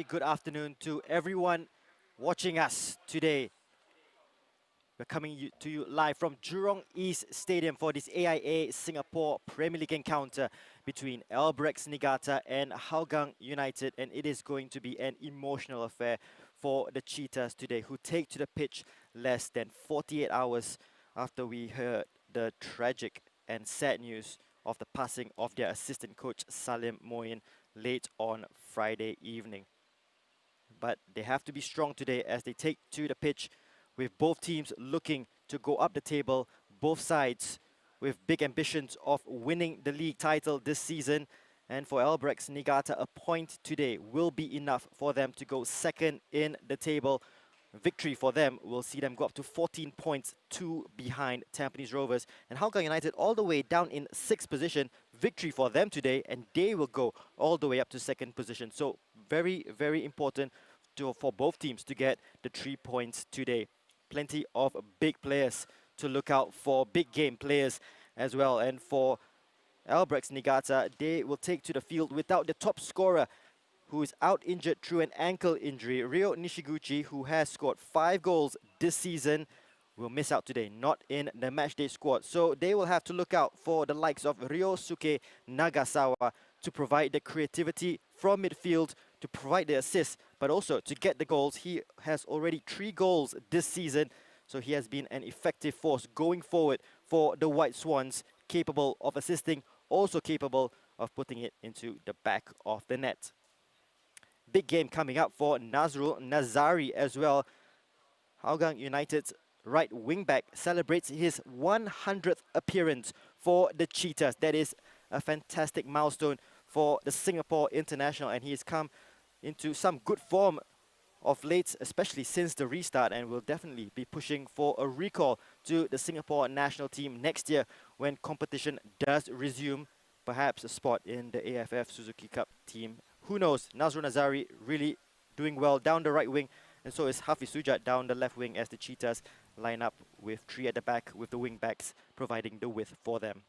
good afternoon to everyone watching us today. We're coming to you live from Jurong East Stadium for this AIA Singapore Premier League encounter between Albirex Niigata and Hougang United, and it is going to be an emotional affair for the Cheetahs today, who take to the pitch less than 48 hours after we heard the tragic and sad news of the passing of their assistant coach Salim Moin late on Friday evening. But they have to be strong today as they take to the pitch, with both teams looking to go up the table, both sides with big ambitions of winning the league title this season. And for Albirex Niigata, a point today will be enough for them to go second in the table. Victory for them will see them go up to 14 points, 2 behind Tampines Rovers. And Hougang United all the way down in 6th position. Victory for them today, and they will go all the way up to 2nd position. So very, very important for both teams to get the 3 points today. Plenty of big players to look out for, big game players as well. And for Albirex Niigata, they will take to the field without the top scorer, who is out injured through an ankle injury. Ryo Nishiguchi, who has scored 5 goals this season, will miss out today, not in the matchday squad. So they will have to look out for the likes of Ryosuke Nagasawa to provide the creativity from midfield, to provide the assists, but also to get the goals. He has already 3 goals this season, so he has been an effective force going forward for the White Swans, capable of assisting, also capable of putting it into the back of the net. Big game coming up for Nazrul Nazari as well. Hougang United's right wing-back celebrates his 100th appearance for the Cheetahs. That is a fantastic milestone for the Singapore international, and he has come into some good form of late, especially since the restart, and will definitely be pushing for a recall to the Singapore national team next year when competition does resume, perhaps a spot in the AFF Suzuki Cup team. Who knows? Nazrul Nazari really doing well down the right wing, and so is Hafiz Sujat down the left wing, as the Cheetahs line up with 3 at the back, with the wing backs providing the width for them.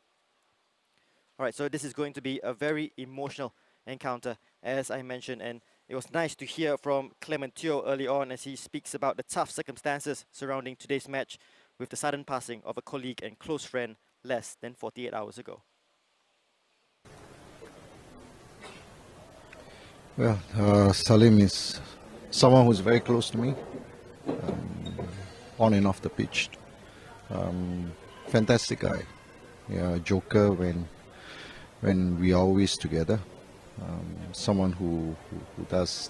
Alright, so this is going to be a very emotional encounter, as I mentioned, and it was nice to hear from Clement Teo early on as he speaks about the tough circumstances surrounding today's match with the sudden passing of a colleague and close friend less than 48 hours ago. Well, Salim is someone who's very close to me, on and off the pitch. Fantastic guy, yeah, joker when we are always together. Someone who does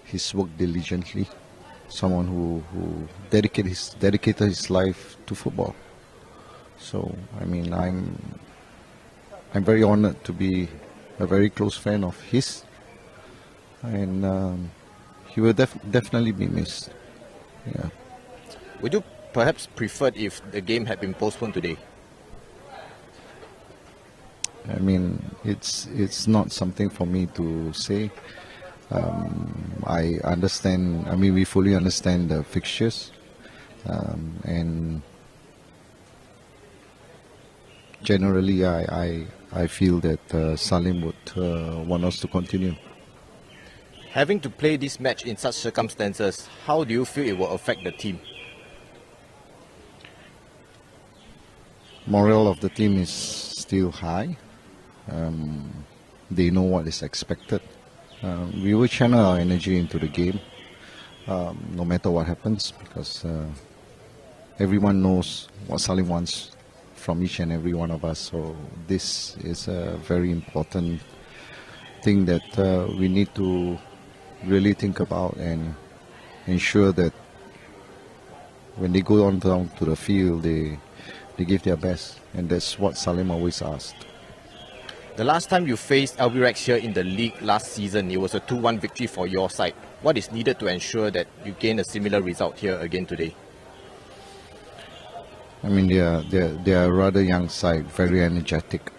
his work diligently. Someone who dedicated his life to football. So I mean, I'm very honored to be a very close friend of his, and he will definitely be missed. Yeah. Would you perhaps prefer if the game had been postponed today? I mean, it's not something for me to say. I understand. I mean, we fully understand the fixtures, and generally, I feel that Salim would want us to continue. Having to play this match in such circumstances, how do you feel it will affect the team? Morale of the team is still high. They know what is expected. We will channel our energy into the game, no matter what happens, because everyone knows what Salim wants from each and every one of us. So this is a very important thing that we need to really think about and ensure that when they go on down to the field, they give their best, and that's what Salim always asked. The last time you faced Albirex here in the league last season, it was a 2-1 victory for your side. What is needed to ensure that you gain a similar result here again today? I mean, they are a rather young side, very energetic.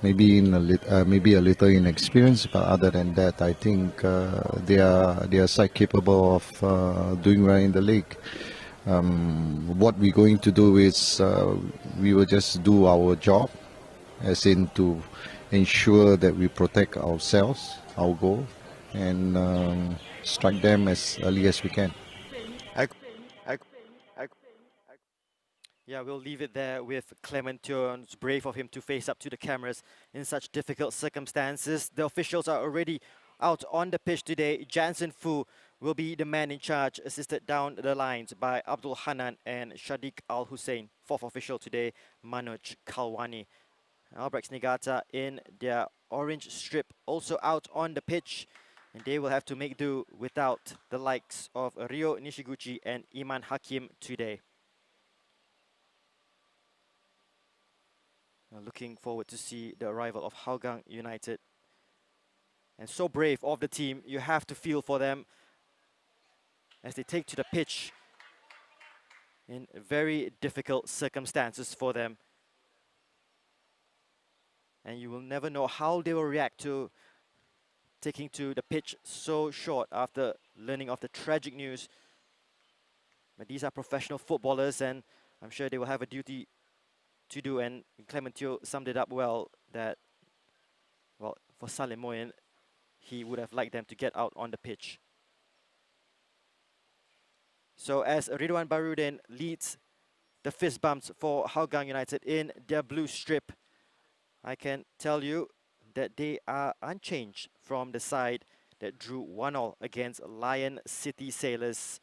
Maybe a little inexperienced, but other than that, I think they are a side capable of doing well in the league. What we're going to do is we will just do our job, as in to ensure that we protect ourselves our goal and strike them as early as we can. I, I, I, yeah, we'll leave it there with Clement Teo. It's brave of him to face up to the cameras in such difficult circumstances. The officials are already out on the pitch today. Jansen Fu will be the man in charge, assisted down the lines by Abdul Hanan and Shadiq Al Hussein. Fourth official today, Manoj Kalwani. Albirex Niigata in their orange strip also out on the pitch. And they will have to make do without the likes of Ryo Nishiguchi and Iman Hakim today. Looking forward to see the arrival of Hougang United. And so brave of the team, you have to feel for them as they take to the pitch in very difficult circumstances for them. And you will never know how they will react to taking to the pitch so short after learning of the tragic news. But these are professional footballers, and I'm sure they will have a duty to do, and Clement Teo summed it up well that, well, for Salim Moyen, he would have liked them to get out on the pitch. So as Ridwan Barudin leads the fist bumps for Hougang United in their blue strip, I can tell you that they are unchanged from the side that drew 1-1 against Lion City Sailors.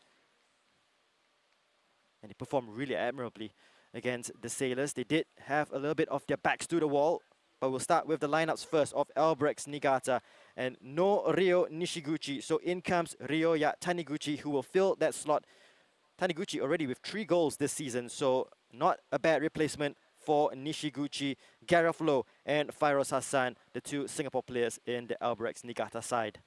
And they performed really admirably against the Sailors. They did have a little bit of their backs to the wall, but we'll start with the lineups first of Albirex Niigata and no Ryo Nishiguchi. So in comes Ryoya Taniguchi, who will fill that slot. Taniguchi already with 3 goals this season, so not a bad replacement for Nishiguchi. Gareth Lowe and Fairoz Hassan, the 2 Singapore players in the Albirex Niigata side.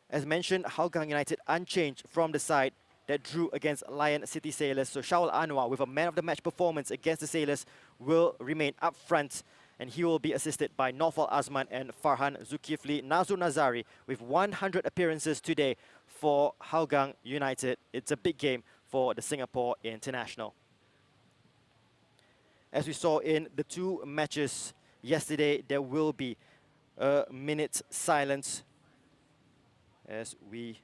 As mentioned, Hougang United unchanged from the side that drew against Lion City Sailors. So Shaul Anwar, with a man of the match performance against the Sailors, will remain up front, and he will be assisted by Naufal Azman and Farhan Zulkifli. Nazur Nazari with 100 appearances today for Hougang United. It's a big game for the Singapore international. As we saw in the 2 matches yesterday, there will be a minute's silence as we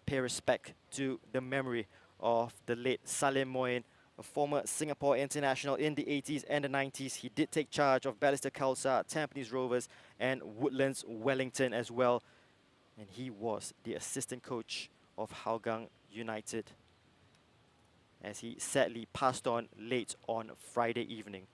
pay respect to the memory of the late Salim Moyen, a former Singapore international in the 80s and the 90s. He did take charge of Ballister Khalsa, Tampines Rovers, and Woodlands Wellington as well. And he was the assistant coach of Hougang United as he sadly passed on late on Friday evening.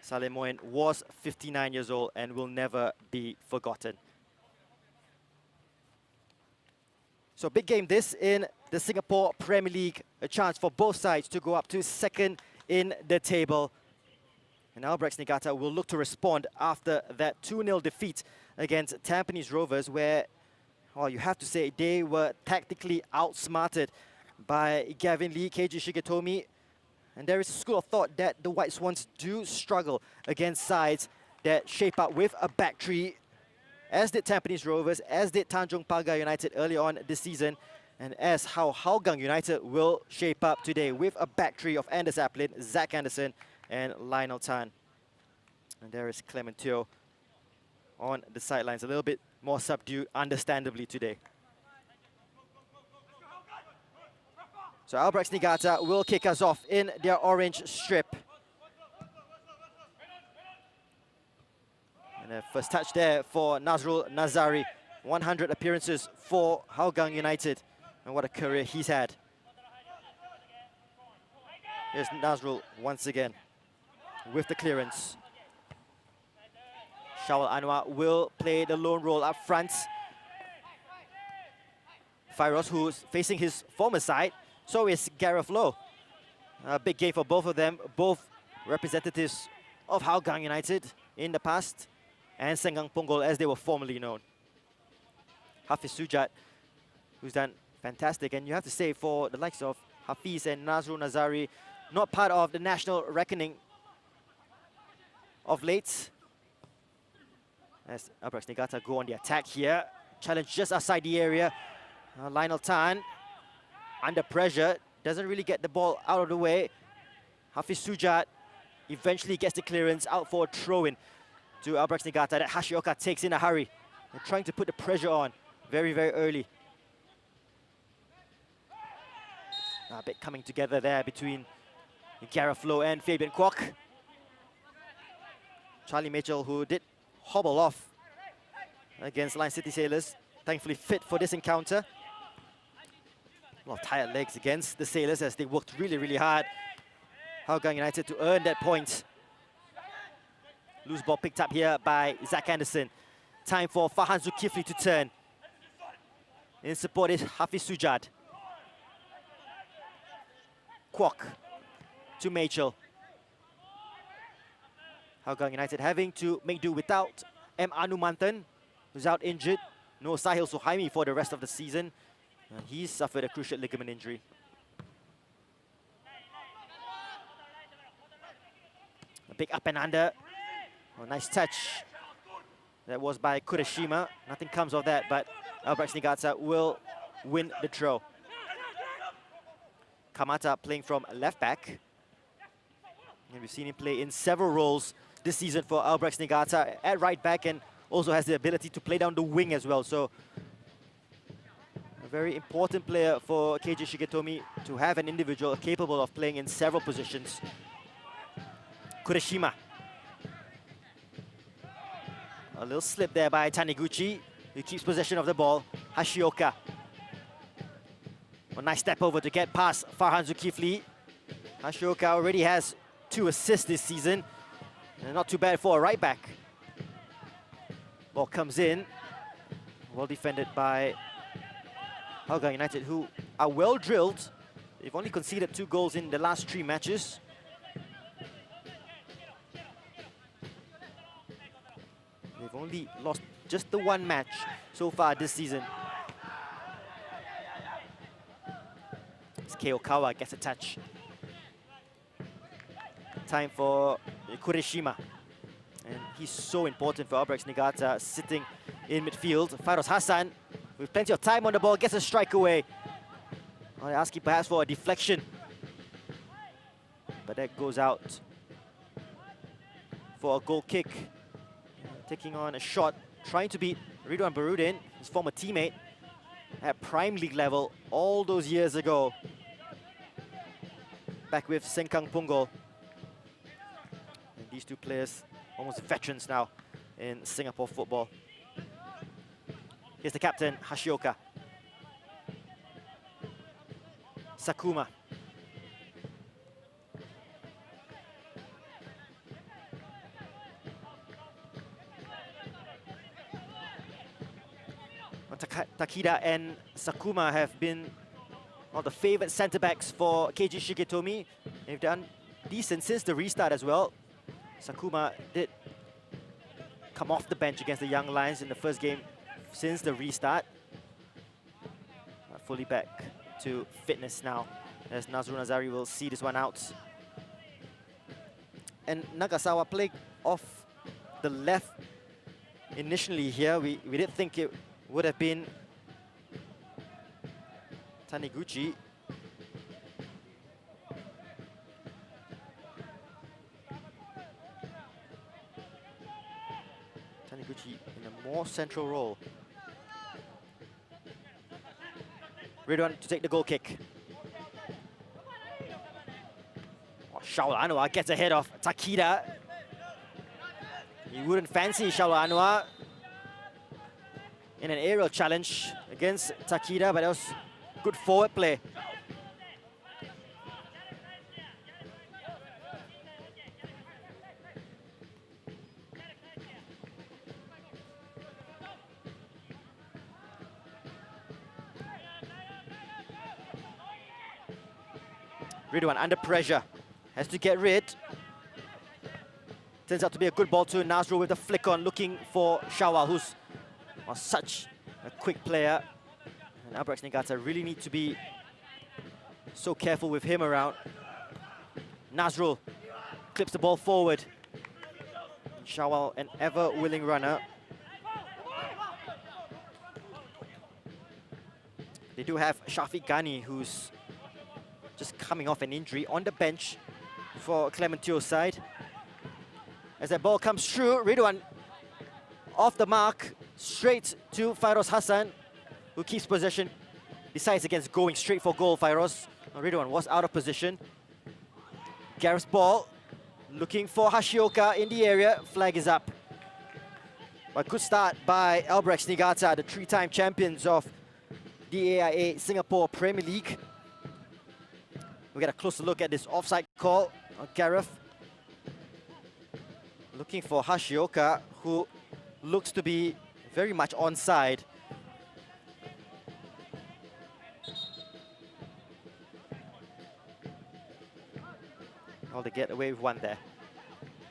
Salim Moyen was 59 years old and will never be forgotten. So big game this in the Singapore Premier League. A chance for both sides to go up to second in the table. And Albirex Niigata will look to respond after that 2-0 defeat against Tampines Rovers, where, well, you have to say they were tactically outsmarted by Gavin Lee, Keiji Shigetomi. And there is a school of thought that the White Swans do struggle against sides that shape up with a back three, as did Tampines Rovers, as did Tanjong Pagar United early on this season, and as how Hougang United will shape up today with a back three of Anders Aplin, Zach Anderson, and Lionel Tan. And there is Clement Teo on the sidelines, a little bit more subdued, understandably, today. So Albirex Niigata will kick us off in their orange strip. And the first touch there for Nazrul Nazari. 100 appearances for Hougang United. And what a career he's had. Here's Nazrul once again with the clearance. Shawal Anwar will play the lone role up front. Fairoz, who's facing his former side, so is Gareth Lowe. A big game for both of them, both representatives of Hougang United in the past, and Sengkang Punggol as they were formerly known. Hafiz Sujat, who's done fantastic, and you have to say for the likes of Hafiz and Nazrul Nazari, not part of the national reckoning of late. As Albirex Niigata go on the attack here, challenge just outside the area. Lionel Tan, under pressure, doesn't really get the ball out of the way. Hafiz Sujat eventually gets the clearance out for a throw-in to Albirex Niigata that Hashioka takes in a hurry. They're trying to put the pressure on very, very early. A bit coming together there between Gareth Lowe and Fabian Kwok. Charlie Mitchell, who did hobble off against Lion City Sailors, thankfully fit for this encounter. A lot of tired legs against the Sailors as they worked really, really hard. Hougang United to earn that point. Loose ball picked up here by Zach Anderson. Time for Farhan Zulkifli to turn. In support is Hafiz Sujat. Kwok to Mitchell. Hougang United having to make do without M. Anumantan, who's out injured. No Sahil Suhaimi for the rest of the season. And he's suffered a cruciate ligament injury. A big up and under. Oh, nice touch. That was by Kurashima. Nothing comes of that, but Albirex Niigata will win the throw. Kamata playing from left back. And we've seen him play in several roles this season for Albirex Niigata at right back, and also has the ability to play down the wing as well. So a very important player for KG Shigetomi to have an individual capable of playing in several positions. Kurashima. A little slip there by Taniguchi, who keeps possession of the ball. Hashioka. A nice step over to get past Farhan Zulkifli. Hashioka already has 2 assists this season. And not too bad for a right back. Ball comes in. Well defended by Hougang United, who are well drilled. They've only conceded 2 goals in the last 3 matches. They've only lost just the 1 match so far this season. Keokawa gets a touch. Time for Kureshima. And he's so important for Albirex Niigata, sitting in midfield. Fairoz Hassan, with plenty of time on the ball, gets a strike away. Well, they're asking perhaps for a deflection. But that goes out for a goal kick. Taking on a shot, trying to beat Ridwan Barudin, his former teammate, at Prime League level all those years ago. Back with Sengkang Punggol. And these 2 players, almost veterans now in Singapore football. Here's the captain, Hashioka. Sakuma. Takida and Sakuma have been the favoured centre-backs for KG Shigetomi. They've done decent since the restart as well. Sakuma did come off the bench against the Young Lions in the first game since the restart. Fully back to fitness now, as Nazrul Nazari will see this one out. And Nagasawa played off the left initially here. We did think it would have been Taniguchi. Taniguchi in a more central role. Ridwan to take the goal kick. Shaul Anwar gets ahead of Takida. He wouldn't fancy Shaul Anwar in an aerial challenge against Takida, but that was good forward play. Ridwan under pressure, has to get rid. Turns out to be a good ball to Nazrul with the flick on, looking for Shawal, who's such a quick player. And Albirex Niigata really need to be so careful with him around. Nazrul clips the ball forward. Shawal, an ever-willing runner. They do have Shafiq Ghani, who's just coming off an injury on the bench for Clementio's side. As that ball comes through, Ridwan off the mark, straight to Fairoz Hassan, who keeps possession, decides against going straight for goal. Fairoz, Ridwan was out of position. Gareth's ball, looking for Hashioka in the area, flag is up. A good start by Albirex Niigata, the three-time champions of the AIA Singapore Premier League. We get a closer look at this offside call on Gareth. Looking for Hashioka, who looks to be very much onside. Oh, they get away with one there.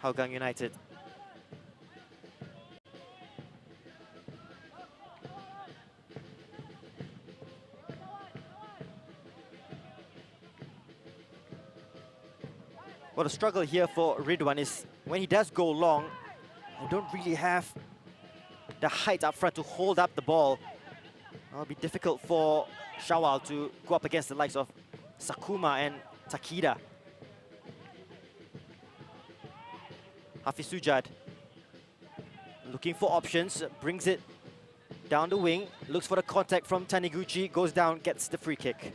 Hougang United. Well, the struggle here for Ridwan is when he does go long, I don't really have the height up front to hold up the ball. It'll be difficult for Shawal to go up against the likes of Sakuma and Takida. Hafiz Sujad looking for options, brings it down the wing, looks for the contact from Taniguchi, goes down, gets the free kick.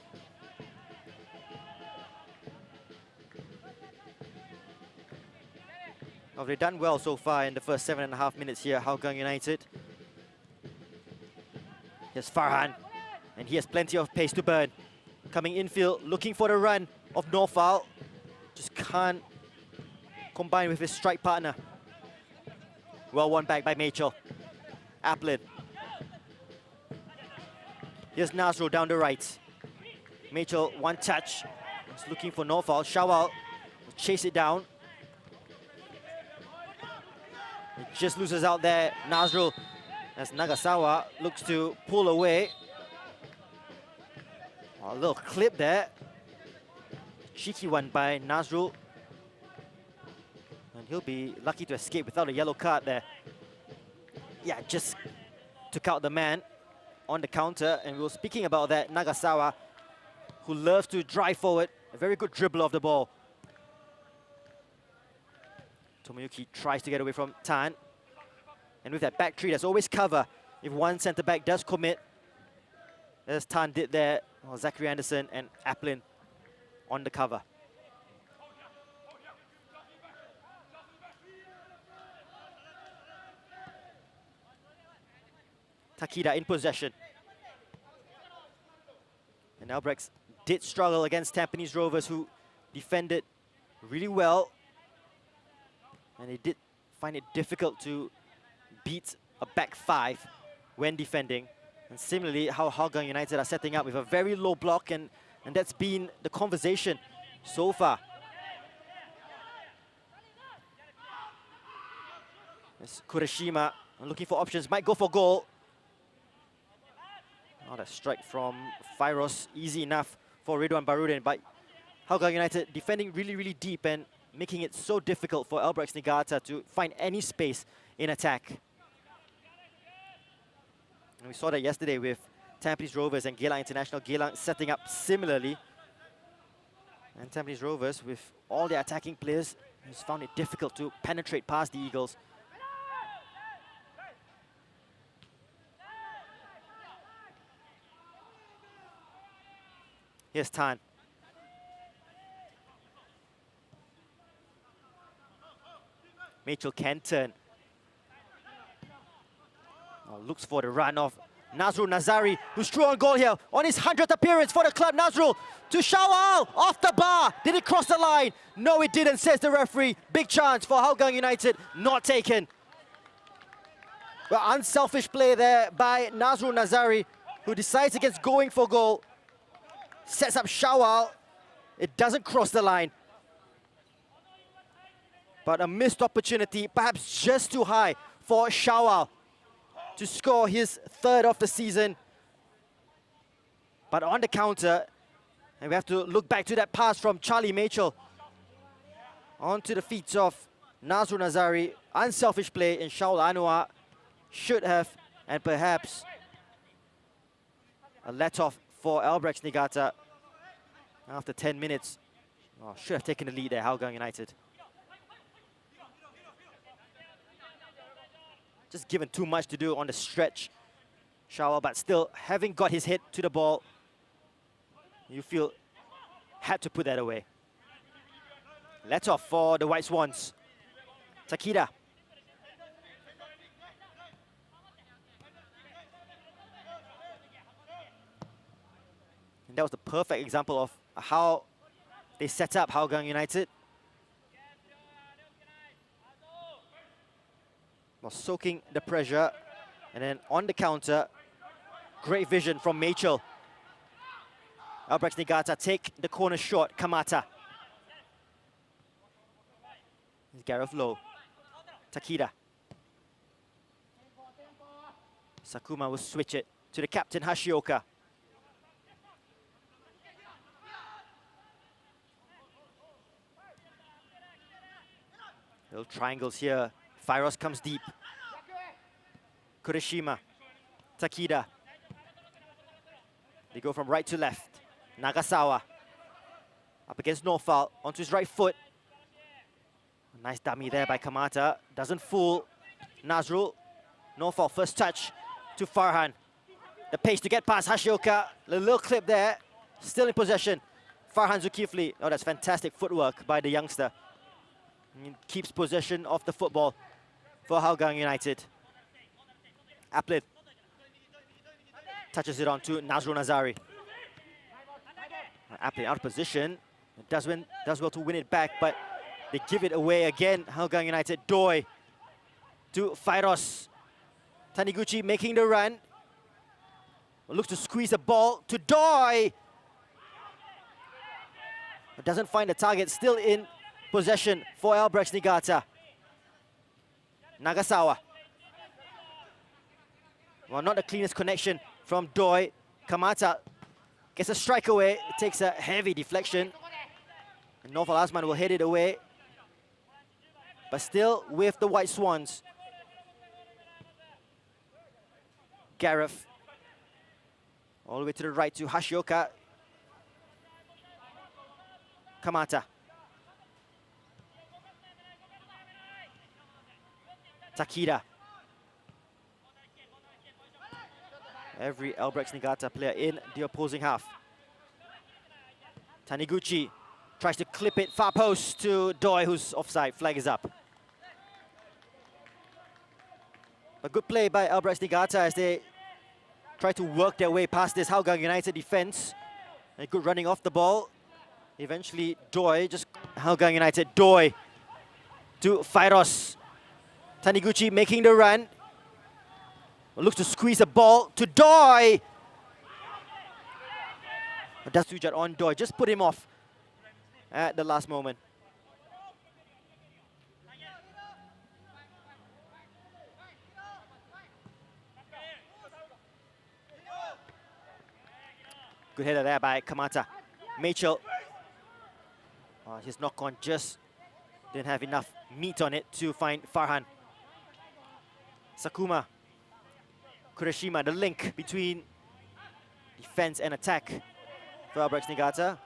Oh, they've done well so far in the first 7.5 minutes here, Hougang United. Here's Farhan, and he has plenty of pace to burn. Coming infield, looking for the run of Nofal. Just can't combine with his strike partner. Well won back by Machel. Applin. Here's Nazrul down the right. Machel, one touch. He's looking for Nofal. Shawal chase it down. He just loses out there, Nazrul, as Nagasawa looks to pull away. Oh, a little clip there. Cheeky one by Nazrul. And he'll be lucky to escape without a yellow card there. Yeah, just took out the man on the counter. And we were speaking about that, Nagasawa, who loves to drive forward. A very good dribbler of the ball. Tomoyuki tries to get away from Tan. And with that back three, there's always cover if one centre-back does commit. As Tan did there, Zachary Anderson and Applin on the cover. Takida in possession. And Albirex did struggle against Tampines Rovers, who defended really well. And they did find it difficult to beat a back five when defending. And similarly, how Hougang United are setting up with a very low block, and that's been the conversation so far. As Kurashima looking for options, might go for goal. Oh, that strike from Fairoz, easy enough for Ridwan Barudin, but Hougang United defending really, really deep and making it so difficult for Albirex Niigata to find any space in attack. And we saw that yesterday with Tampines Rovers and Geylang International. Geylang setting up similarly. And Tampines Rovers, with all their attacking players, has found it difficult to penetrate past the Eagles. Here's Tan. Mitchell can turn. Looks for the run of Nazrul Nazari, who's through on goal here on his 100th appearance for the club. Nazrul to Shawal, off the bar. Did it cross the line? No, it didn't, says the referee. Big chance for Hougang United, not taken. Well, unselfish play there by Nazrul Nazari, who decides against going for goal. Sets up Shawal. It doesn't cross the line. But a missed opportunity, perhaps just too high for Shawal to score his third of the season. But on the counter, and we have to look back to that pass from Charlie Mitchell onto the feet of Nazrul Nazari. Unselfish play, and Shaul Anwar should have, and perhaps a let-off for Albirex Niigata after 10 minutes. Oh, should have taken the lead there, Hougang United. Just given too much to do on the stretch, Shawal, but still having got his head to the ball, you feel had to put that away. Let off for the White Swans. Takida. And that was the perfect example of how they set up Hougang United. Well, soaking the pressure, and then on the counter, great vision from Mitchell. Albirex Niigata take the corner shot, Kamata. Gareth Lowe, Takida. Sakuma will switch it to the captain, Hashioka. Little triangles here. Firos comes deep. Kurishima, Takida. They go from right to left. Nagasawa up against Nofal, onto his right foot. Nice dummy there by Kamata. Doesn't fool Nazrul. Nofal, first touch to Farhan. The pace to get past Hashioka. A little clip there. Still in possession. Farhan Zulkifli. Oh, that's fantastic footwork by the youngster. He keeps possession of the football for Hougang United. Aplin touches it on to Nazrul Nazari. Aplin out of position. Does well to win it back, but they give it away again. Hougang United. Doi to Firos. Taniguchi making the run. Looks to squeeze the ball to Doi. Doesn't find the target. Still in possession for Albirex Niigata. Nagasawa. Well, not the cleanest connection from Doi. Kamata gets a strike away. It takes a heavy deflection. And Noval Asman will head it away. But still with the White Swans. Gareth. All the way to the right to Hashioka. Kamata. Takida. Every Albirex Niigata player in the opposing half. Taniguchi tries to clip it far post to Doi, who's offside. Flag is up. A good play by Albirex Niigata as they try to work their way past this Hougang United defense. A good running off the ball. Eventually Doi, just Hougang United. Doi to Firos. Taniguchi making the run. Looks to squeeze the ball to Doi. That's Sujat on Doi. Just put him off at the last moment. Good header there by Kamata. Mitchell. His knock-on just didn't have enough meat on it to find Farhan. Sakuma. Kurashima, the link between defense and attack for Albirex Niigata.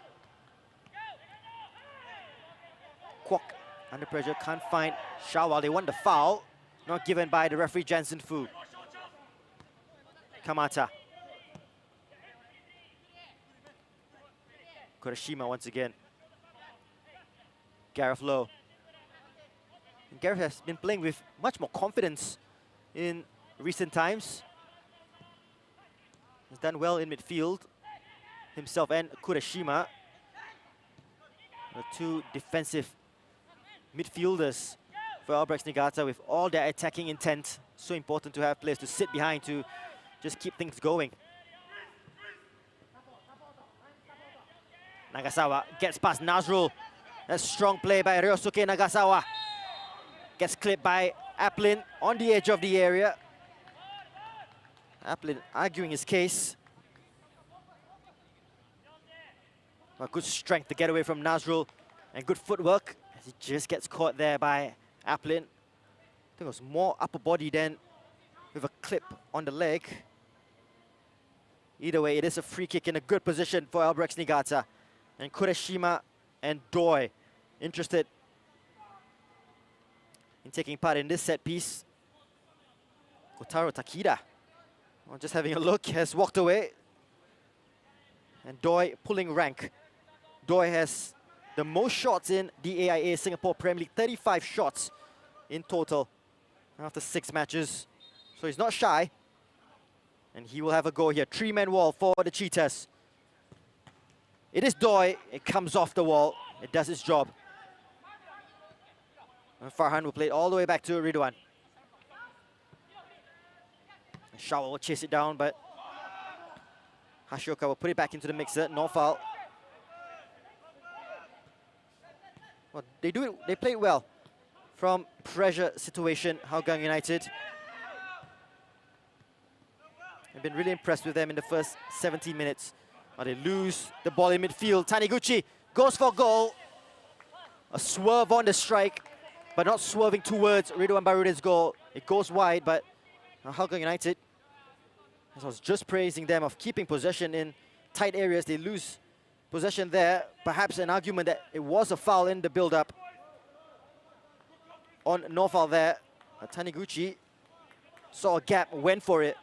Kwok under pressure, can't find Shawal. They want the foul, not given by the referee Jansen Fu. Kamata. Kurashima once again. Gareth Lowe. Gareth has been playing with much more confidence in recent times. He's done well in midfield, himself and Kurashima. The two defensive midfielders for Albirex Niigata with all their attacking intent. So important to have players to sit behind to just keep things going. Nagasawa gets past Nazrul. That's strong play by Ryosuke Nagasawa. Gets clipped by Aplin on the edge of the area. Aplin arguing his case. But good strength to get away from Nazrul and good footwork as he just gets caught there by Aplin. I think it was more upper body than with a clip on the leg. Either way, it is a free kick in a good position for Albirex Niigata. And Kurashima and Doi interested in taking part in this set piece. Kotaro Takida, just having a look, has walked away. And Doi pulling rank. Doi has the most shots in the AIA Singapore Premier League, 35 shots in total after 6 matches. So he's not shy. And he will have a go here. 3-man wall for the Cheetahs. It is Doi. It comes off the wall. It does its job. And Farhan will play it all the way back to Ridwan. Shawa will chase it down, but Hashioka will put it back into the mixer. No foul. Well, they play it well. From pressure situation, Hougang United. I've been really impressed with them in the first 17 minutes. But they lose the ball in midfield. Taniguchi goes for goal. A swerve on the strike, but not swerving towards Ridwan Baruda's goal. It goes wide, but Hougang United, as I was just praising them of keeping possession in tight areas, they lose possession there. Perhaps an argument that it was a foul in the build-up. On no foul there. Taniguchi saw a gap, went for it.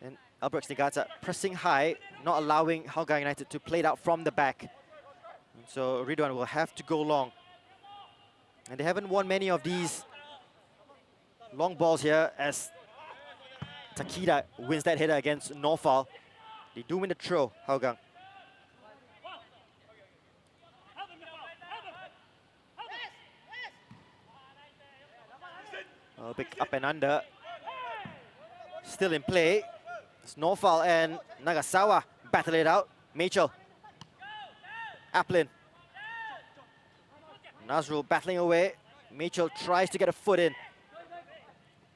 And Albirex Niigata pressing high, not allowing Hougang United to play it out from the back. And so Ridwan will have to go long. And they haven't won many of these long balls here as Takida wins that header against Norfal. They do win the throw, Hougang. A big up and under. Still in play. Norfal and Nagasawa battle it out. Machel. Aplin. Nazrul battling away. Machel tries to get a foot in.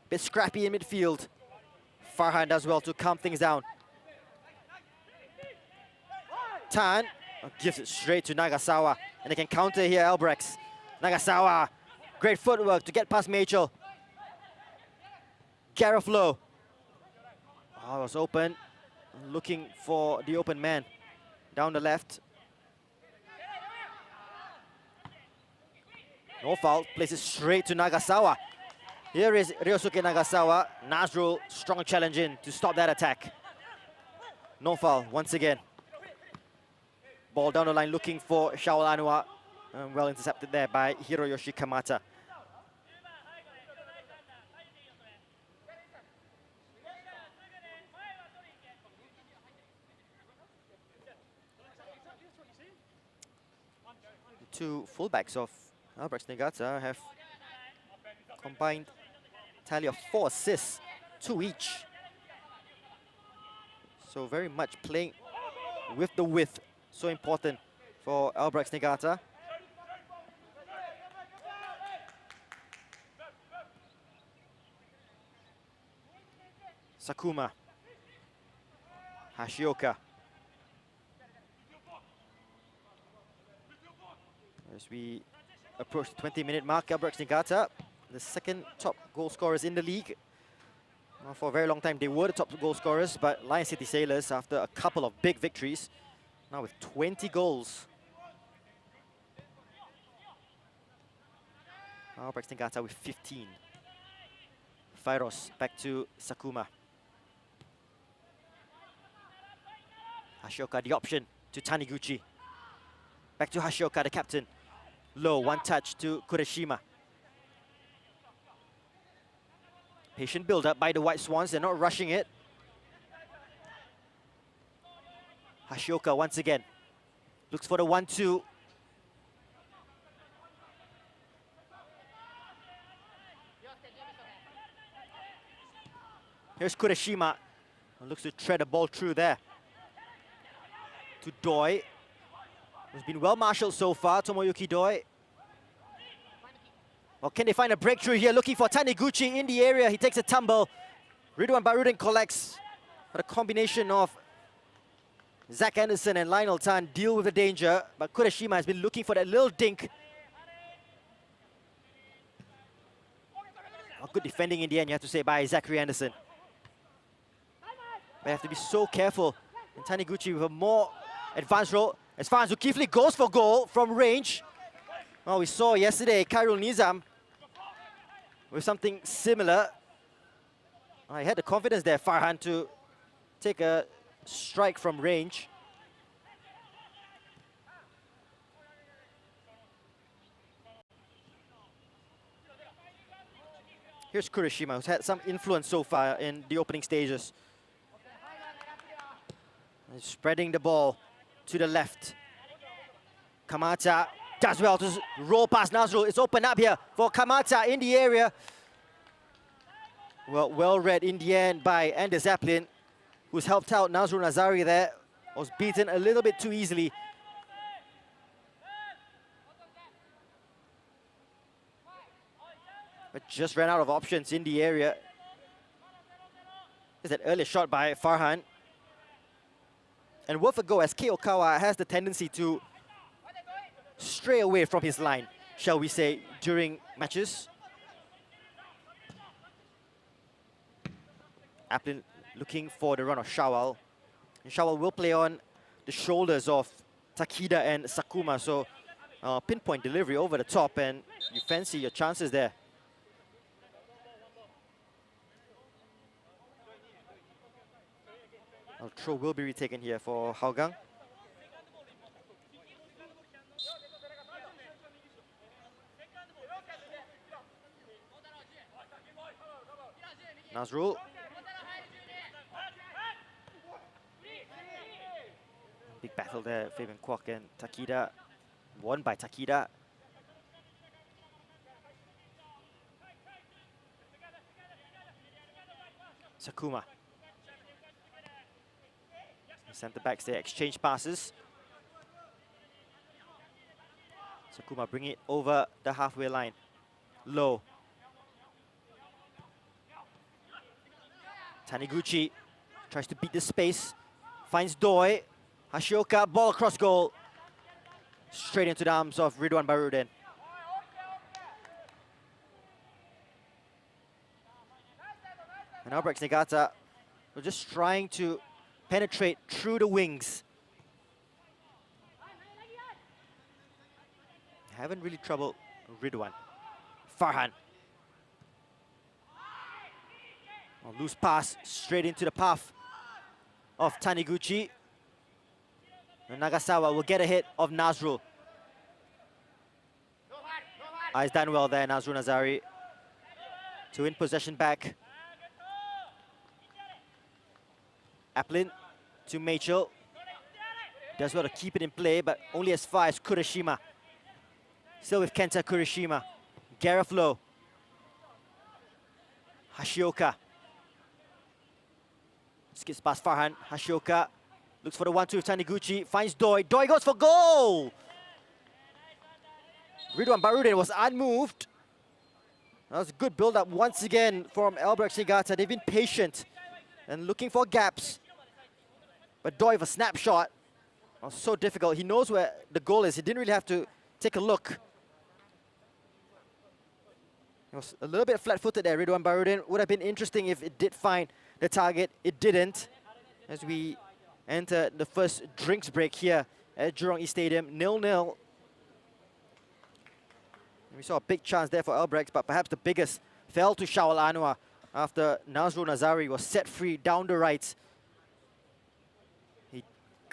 Bit scrappy in midfield. Farhan does well to calm things down. Tan gives it straight to Nagasawa. And they can counter here, Albirex. Nagasawa. Great footwork to get past Machel. Gareth Lowe. Oh, it was open. Looking for the open man. Down the left. No foul. Places straight to Nagasawa. Here is Ryosuke Nagasawa. Nazrul, strong challenge in to stop that attack. No foul once again. Ball down the line looking for Shaul Anwar. Well intercepted there by Hiroyoshi Kamata. The two fullbacks of Albirex Niigata have combined tally of 4 assists, 2 each. So very much playing with the width, so important for Albirex Niigata. Sakuma. Hashioka. As we approach the 20-minute mark, Albirex Niigata, the second top goal scorers in the league. Well, for a very long time, they were the top goal scorers, but Lion City Sailors, after a couple of big victories, now with 20 goals. Albirex Niigata with 15. Fairos back to Sakuma. Hashioka the option to Taniguchi. Back to Hashioka, the captain. Low, one touch to Kurashima. Patient build-up by the White Swans, they're not rushing it. Hashioka once again. Looks for the 1-2. Here's Kurashima. Looks to tread the ball through there. To Doi. Has been well marshaled so far, Tomoyuki Doi. Or can they find a breakthrough here? Looking for Taniguchi in the area. He takes a tumble. Ridwan Barudin collects. But a combination of Zach Anderson and Lionel Tan deal with the danger. But Kurashima has been looking for that little dink. Oh, good defending in the end, you have to say, by Zachary Anderson. But you have to be so careful. And Taniguchi with a more advanced role. As far as Zulkifli goes for goal from range. Well, we saw yesterday Khairul Nizam with something similar. I had the confidence there, Farhan, to take a strike from range. Here's Kurashima, who's had some influence so far in the opening stages. And spreading the ball to the left. Kamata does well to roll past Nazrul. It's open up here for Kamata in the area. Well read in the end by Anders Zaplin, who's helped out Nazrul Nazari there. Was beaten a little bit too easily. But just ran out of options in the area. There's that early shot by Farhan. And worth a go, as Kei Okawa has the tendency to stray away from his line, shall we say, during matches. Aplin looking for the run of Shawal. And Shawal will play on the shoulders of Takida and Sakuma, so pinpoint delivery over the top, and you fancy your chances there. Throw will be retaken here for Hougang. Nazrul. Big battle there, Fabian Kwok and Takida. Won by Takida. Sakuma. Centre backs, they exchange passes. Sakuma bring it over the halfway line. Low. Taniguchi tries to beat the space. Finds Doi. Hashioka, ball across goal. Straight into the arms of Ridwan Barudin. And Albirex Niigata were just trying to penetrate through the wings. Haven't really troubled Ridwan. Farhan. A loose pass straight into the path of Taniguchi. And Nagasawa will get a hit of Nazrul. He's done well there, Nazrul Nazari, to win possession back. Aplin to Machel. Does well to keep it in play, but only as far as Kurashima. Still with Kenta Kurashima. Gareth Lowe. Hashioka. Skips past Farhan. Hashioka looks for the 1-2 with Taniguchi. Finds Doi. Doi goes for goal! Ridwan Barudin was unmoved. That was a good build-up once again from Albirex Niigata. They've been patient and looking for gaps. But Doi with a snapshot. Was so difficult. He knows where the goal is. He didn't really have to take a look. It was a little bit flat-footed there, Ridwan Barudin. Would have been interesting if it did find the target. It didn't. As we enter the first drinks break here at Jurong East Stadium, 0-0. We saw a big chance there for Albirex, but perhaps the biggest fell to Shawal Anwar after Nazrul Nazari was set free down the right. He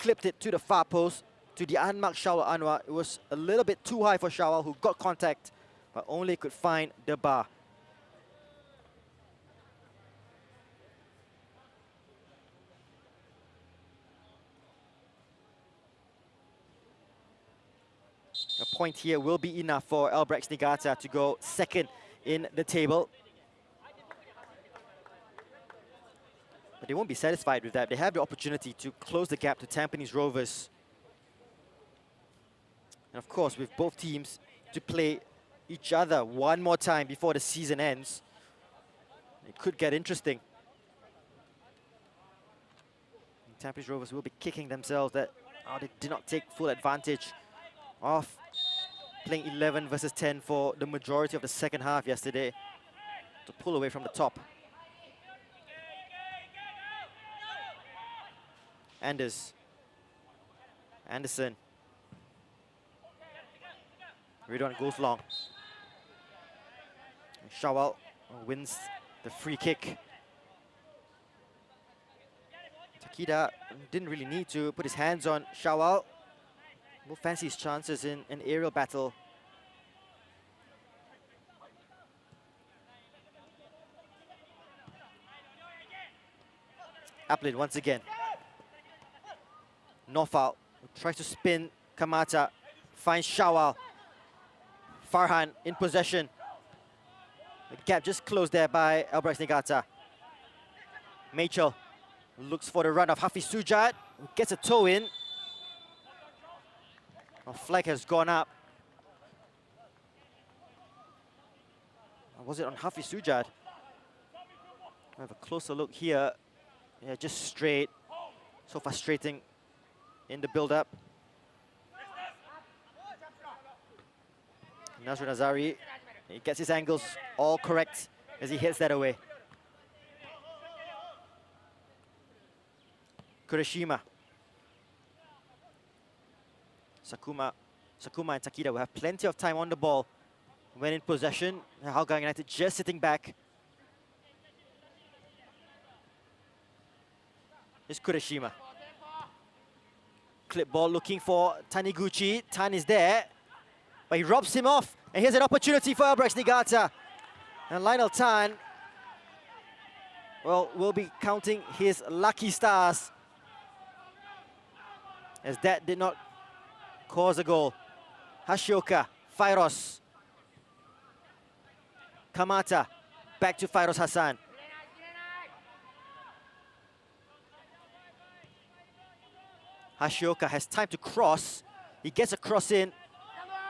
clipped it to the far post, to the unmarked Shawal Anwar. It was a little bit too high for Shawal, who got contact, but only could find the bar. A point here will be enough for Albirex Niigata to go second in the table. But they won't be satisfied with that. They have the opportunity to close the gap to Tampines Rovers. And of course, with both teams to play each other one more time before the season ends, it could get interesting. And Tampines Rovers will be kicking themselves that they did not take full advantage of playing 11 versus 10 for the majority of the second half yesterday to pull away from the top. Anderson. Ridwan goes long. Shawal wins the free kick. Takida didn't really need to put his hands on Shawal. Will fancy his chances in an aerial battle. Aplin once again. Nofal tries to spin Kamata, finds Shawal. Farhan in possession. The gap just closed there by Albirex Niigata. Machel looks for the run of Hafiz Sujat, gets a toe in. A flag has gone up. Or was it on Hafiz Sujat? I have a closer look here. Yeah, just straight. So frustrating in the build-up. Nasrul Nazari, he gets his angles all correct as he hits that away. Kurashima. Sakuma and Takida will have plenty of time on the ball when in possession. Hougang United just sitting back. It's Kurashima. Clip ball looking for Taniguchi. Tan is there, but he robs him off. And here's an opportunity for Albirex Niigata. And Lionel Tan, well, will be counting his lucky stars, as that did not cause a goal. Hashioka, Fairos. Kamata, back to Fairos Hassan. Hashioka has time to cross. He gets a cross in.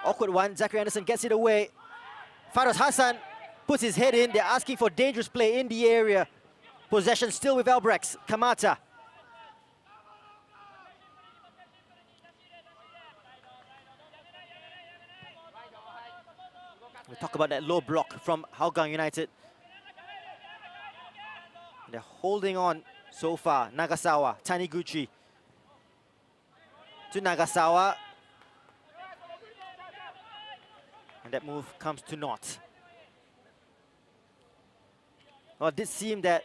Awkward one, Zachary Anderson gets it away. Fairos Hassan puts his head in. They're asking for dangerous play in the area. Possession still with Albirex. Kamata. We talk about that low block from Hougang United. They're holding on so far. Nagasawa, Taniguchi. To Nagasawa. And that move comes to naught. Well, it did seem that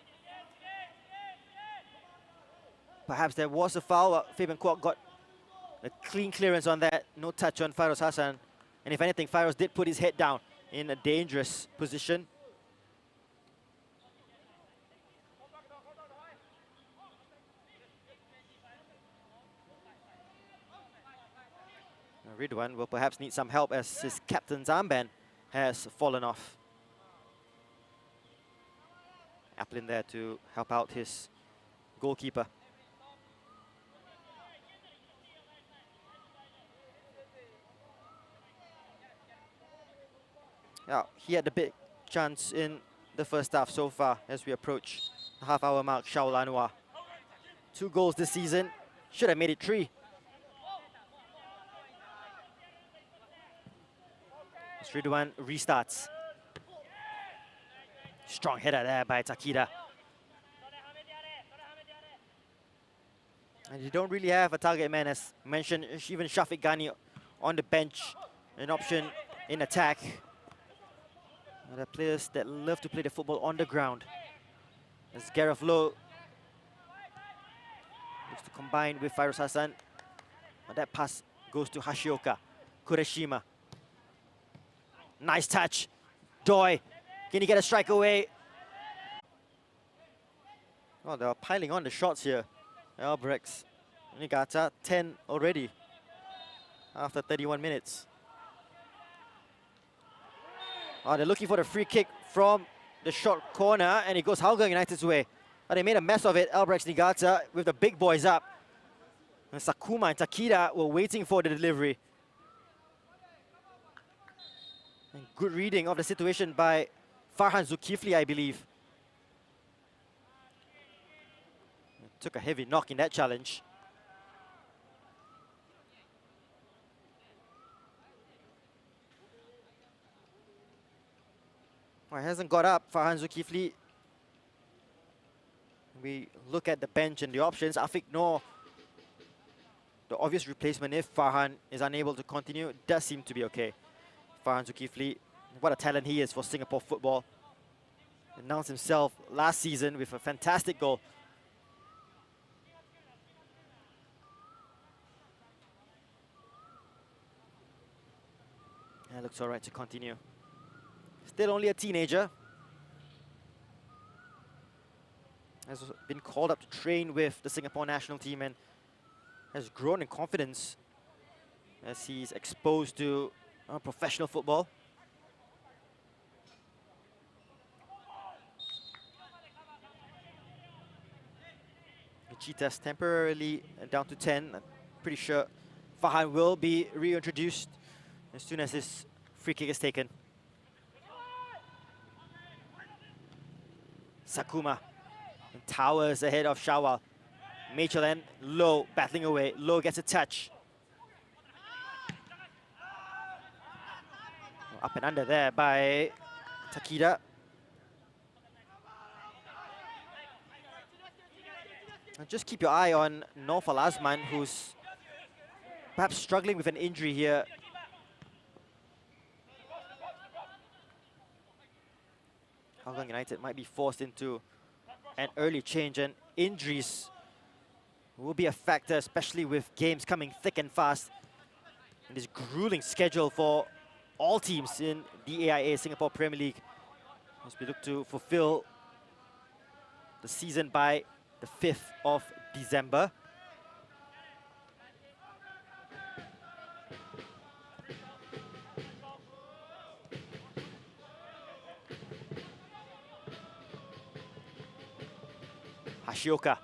perhaps there was a foul. Fabian Kwok got a clean clearance on that. No touch on Fairos Hassan. And if anything, Fairos did put his head down in a dangerous position. Ridwan will perhaps need some help as his captain's armband has fallen off. Aplin there to help out his goalkeeper. Yeah, he had the big chance in the first half so far as we approach the half-hour mark. Shawal Anwar. 2 goals this season. Should have made it 3. Ridwan restarts. Strong header there by Takida. And you don't really have a target man, as mentioned. Even Shafiq Ghani on the bench, an option in attack. The players that love to play the football on the ground. As Gareth Lowe looks to combined with Fairuz Hassan. And that pass goes to Hashioka. Kureshima. Nice touch. Doi. Can he get a strike away? Oh, they're piling on the shots here. Albirex Niigata, 10 already after 31 minutes. Oh, they're looking for the free kick from the short corner, and it goes Hougang United's way. Oh, they made a mess of it, Albirex Niigata, with the big boys up. And Sakuma and Takida were waiting for the delivery. And good reading of the situation by Farhan Zulkifli, I believe. Took a heavy knock in that challenge. Well, hasn't got up, Farhan Zulkifli. We look at the bench and the options. Afiq Noor, the obvious replacement if Farhan is unable to continue, does seem to be okay. Farhan Zulkifli, what a talent he is for Singapore football. Announced himself last season with a fantastic goal. Yeah, looks all right to continue. Still only a teenager. Has been called up to train with the Singapore national team and has grown in confidence as he's exposed to professional football. The Cheetahs temporarily down to 10. I'm pretty sure Farhan will be reintroduced as soon as this free kick is taken. Sakuma and towers ahead of Shawal. Michelin, Low battling away. Low gets a touch. Up and under there by Takida. And just keep your eye on Naufal Azman, who's perhaps struggling with an injury here. Hougang United might be forced into an early change, and injuries will be a factor, especially with games coming thick and fast in this grueling schedule for all teams in the AIA Singapore Premier League as we look to fulfill the season by the 5th of December. Hashioka.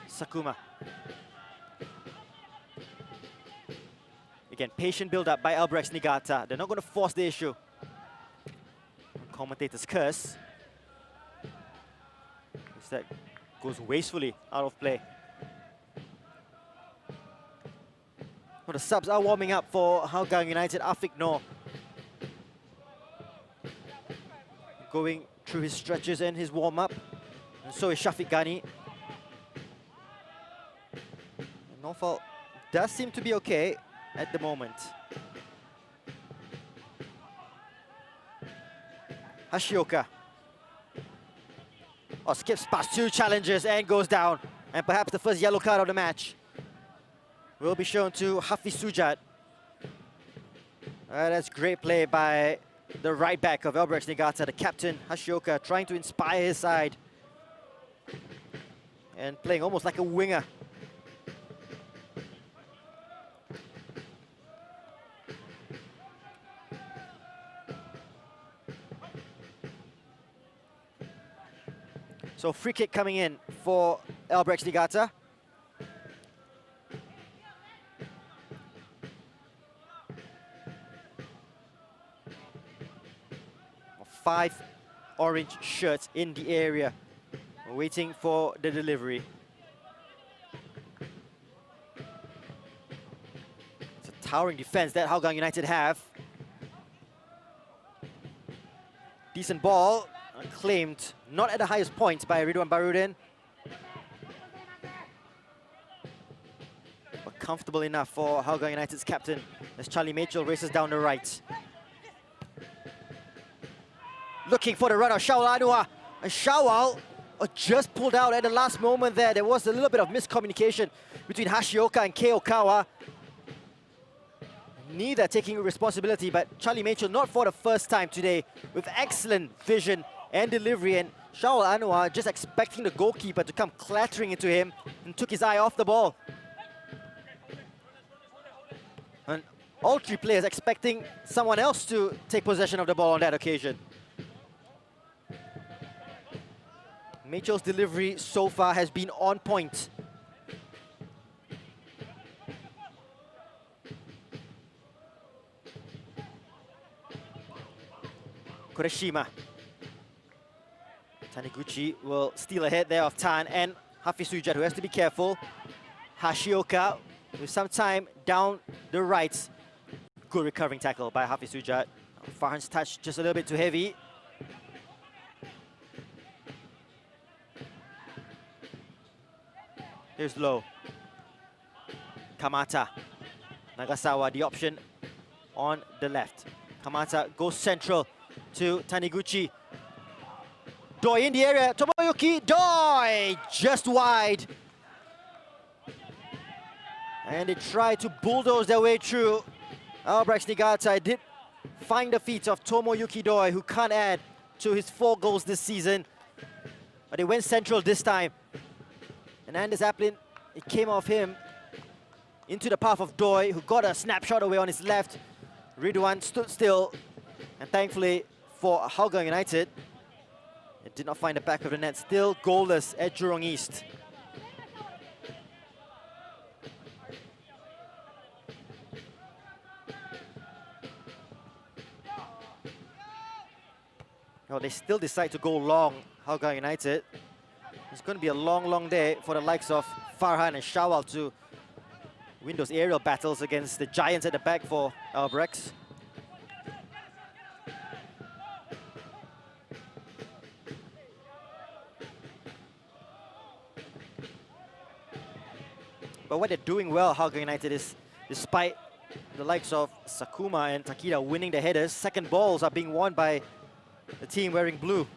Sakuma. Again, patient build-up by Albirex Niigata. They're not going to force the issue. Commentators curse. That goes wastefully out of play. Well, the subs are warming up for Hougang United. Afiq Noor going through his stretches and his warm-up. And so is Shafiq Ghani. Naufal does seem to be okay at the moment. Hashioka. Oh, skips past two challengers and goes down. And perhaps the first yellow card of the match will be shown to Hafiz Sujat. That's great play by the right back of Albirex Niigata, the captain, Hashioka, trying to inspire his side. And playing almost like a winger. So free kick coming in for Albirex Niigata. Five orange shirts in the area, waiting for the delivery. It's a towering defense that Hougang United have. Decent ball. Claimed not at the highest point by Ridwan Barudin, but comfortable enough for Hougang United's captain as Charlie Mitchell races down the right. Looking for the run of Shawal Anwar, and Shawal just pulled out at the last moment there. There was a little bit of miscommunication between Hashioka and Kei Okawa. Neither taking responsibility, but Charlie Machel not for the first time today with excellent vision and delivery, and Shaul Anwar just expecting the goalkeeper to come clattering into him and took his eye off the ball. And all three players expecting someone else to take possession of the ball on that occasion. Machel's delivery so far has been on point. Kureshima. Taniguchi will steal ahead there of Tan and Hafiz Sujat, who has to be careful. Hashioka with some time down the right. Good recovering tackle by Hafiz Sujat. Farhan's touch just a little bit too heavy. Here's Low. Kamata. Nagasawa, the option on the left. Kamata goes central to Taniguchi. Doi in the area. Tomoyuki Doi just wide. And they try to bulldoze their way through. Albirex Niigata did find the feet of Tomoyuki Doi, who can't add to his 4 goals this season. But they went central this time. And Anders Applin, it came off him into the path of Doi, who got a snapshot away on his left. Ridwan stood still, and thankfully for Hougang United, it did not find the back of the net. Still goalless at Jurong East. Well, they still decide to go long, Hougang United. It's going to be a long, long day for the likes of Farhan and Shawal to win those aerial battles against the giants at the back for Albirex. But what they're doing well, Hougang United, is despite the likes of Sakuma and Takida winning the headers, second balls are being won by the team wearing blue.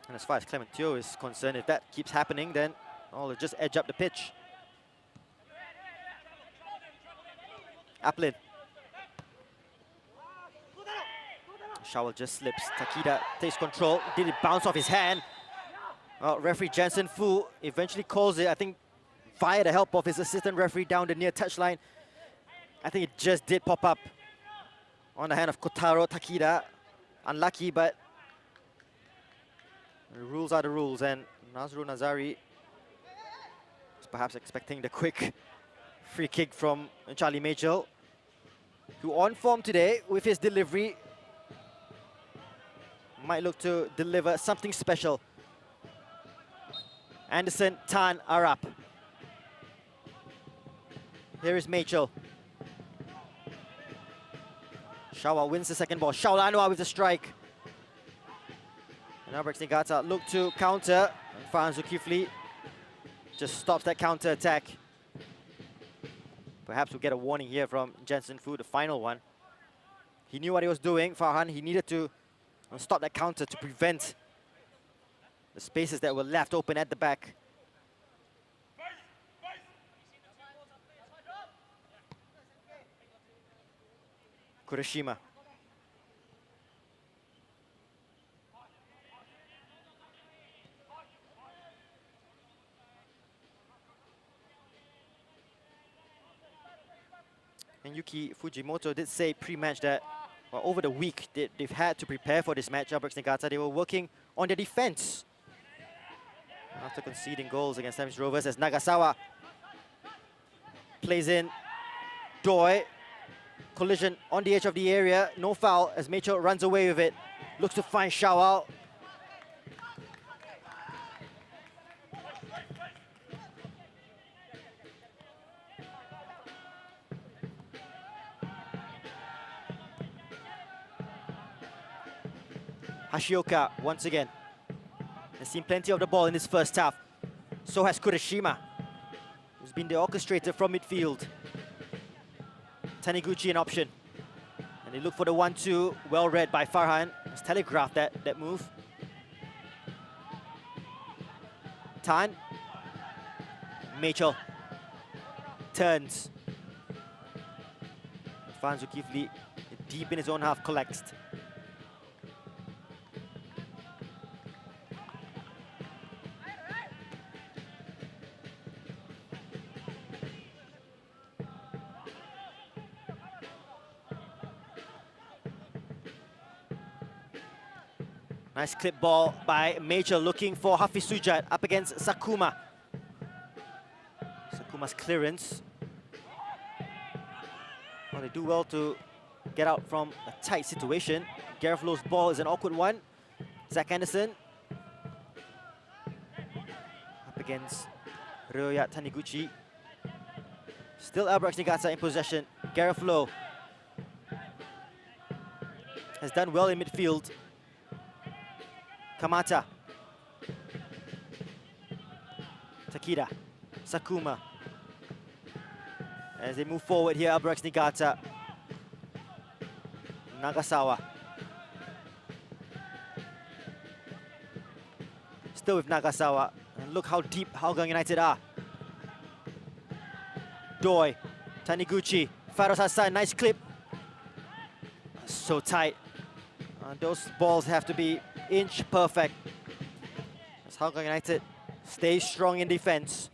And as far as Clement Teo is concerned, if that keeps happening, then they'll just edge up the pitch. Applin. Shawal just slips. Takida takes control. Did it bounce off his hand? Referee Jensen Fu eventually calls it, I think, via the help of his assistant referee down the near touchline. I think it just did pop up on the hand of Kotaro Takida. Unlucky, but the rules are the rules, and Nazrul Nazari is perhaps expecting the quick free kick from Charlie Machel, who on form today with his delivery might look to deliver something special. Anderson, Tan are up. Here is Machel. Shawa wins the second ball. Shaul Anwar with the strike. And Albirex Niigata look to counter. And Farhan Zulkifli just stops that counter attack. Perhaps we'll get a warning here from Jensen Fu, the final one. He knew what he was doing, Farhan. He needed to stop that counter to prevent the spaces that were left open at the back. Kureshima. And Yuki Fujimoto did say pre-match that over the week they've had to prepare for this match. Albirex Niigata, they were working on their defense after conceding goals against Thames Rovers, as Nagasawa plays in Doi. Collision on the edge of the area, no foul as Machel runs away with it. Looks to find Shawal. Hashioka once again has seen plenty of the ball in this first half. So has Kureshima, who's been the orchestrator from midfield. Taniguchi an option. And they look for the 1-2, well read by Farhan. Let's telegraph that move. Tan. Mitchell. Turns. Fan Zulkifli deep in his own half collects. Nice clip ball by Major looking for Hafiz Sujat up against Sakuma. Sakuma's clearance. Well, they do well to get out from a tight situation. Gareth Lowe's ball is an awkward one. Zach Anderson. Up against Ryoya Taniguchi. Still Albirex Niigata in possession. Gareth Lowe has done well in midfield. Kamata. Takida. Sakuma. As they move forward here, Albirex Niigata. Nagasawa. Still with Nagasawa. And look how deep Hougang United are. Doi. Taniguchi. Farouz Hassan, nice clip. So tight. Those balls have to be inch perfect. As Hougang United stays strong in defense.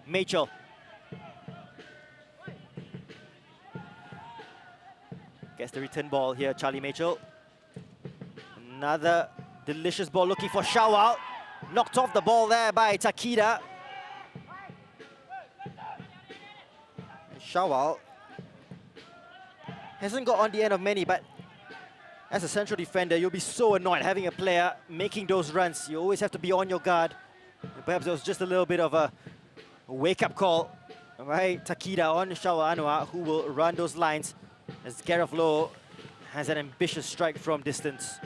Mitchell. Gets the return ball here, Charlie Mitchell. Another delicious ball looking for Shawal. Knocked off the ball there by Takida. Shawal hasn't got on the end of many, but as a central defender, you'll be so annoyed having a player making those runs. You always have to be on your guard. And perhaps it was just a little bit of a wake-up call, right? Takida on Shawal Anwar, who will run those lines, as Gareth Lowe has an ambitious strike from distance.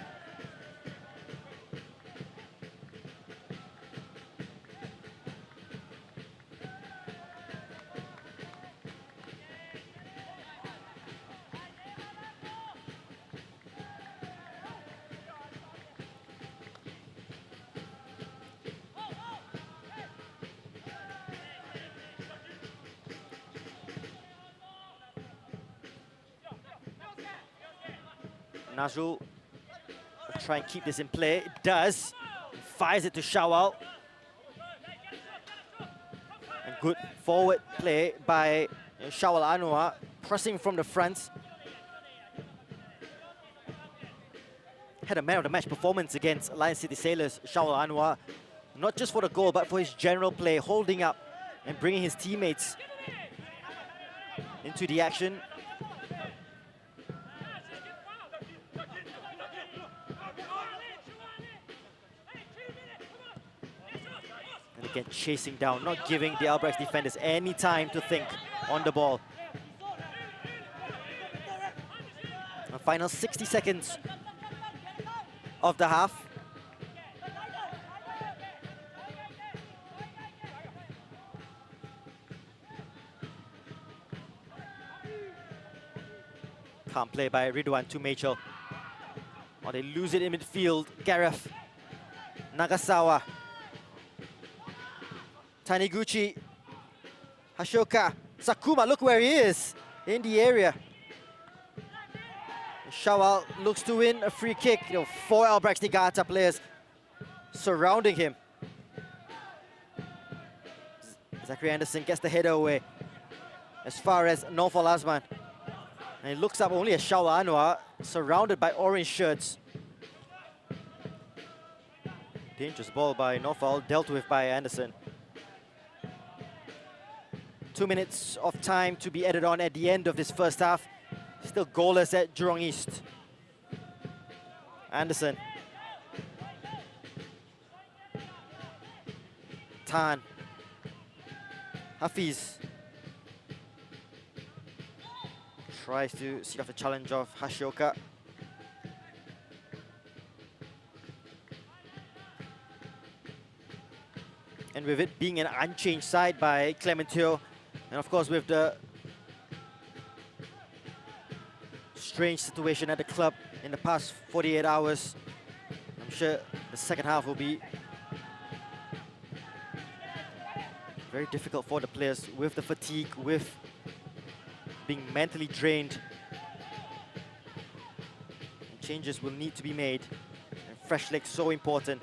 Nazrul will try and keep this in play. It does. Fires it to Shawal. And good forward play by Shawal Anwar, pressing from the front. Had a man of the match performance against Lion City Sailors, Shawal Anwar. Not just for the goal, but for his general play, holding up and bringing his teammates into the action. Again, chasing down, not giving the Albirex defenders any time to think on the ball. The final 60 seconds of the half. Can't play by Ridwan to Mitchell. Or they lose it in midfield. Gareth. Nagasawa. Taniguchi, Hashoka, Sakuma, look where he is, in the area. Shawal looks to win a free kick. You know, 4 Albirex Niigata players surrounding him. Zachary Anderson gets the header away as far as Naufal Azman. And he looks up only at Shawal Anwar, surrounded by orange shirts. Dangerous ball by Naufal, dealt with by Anderson. 2 minutes of time to be added on at the end of this first half. Still goalless at Jurong East. Anderson. Tan. Hafiz. Tries to see off the challenge of Hashioka. And with it being an unchanged side by Clementio, and of course with the strange situation at the club in the past 48 hours. I'm sure the second half will be very difficult for the players with the fatigue, with being mentally drained. And changes will need to be made. And fresh legs so important.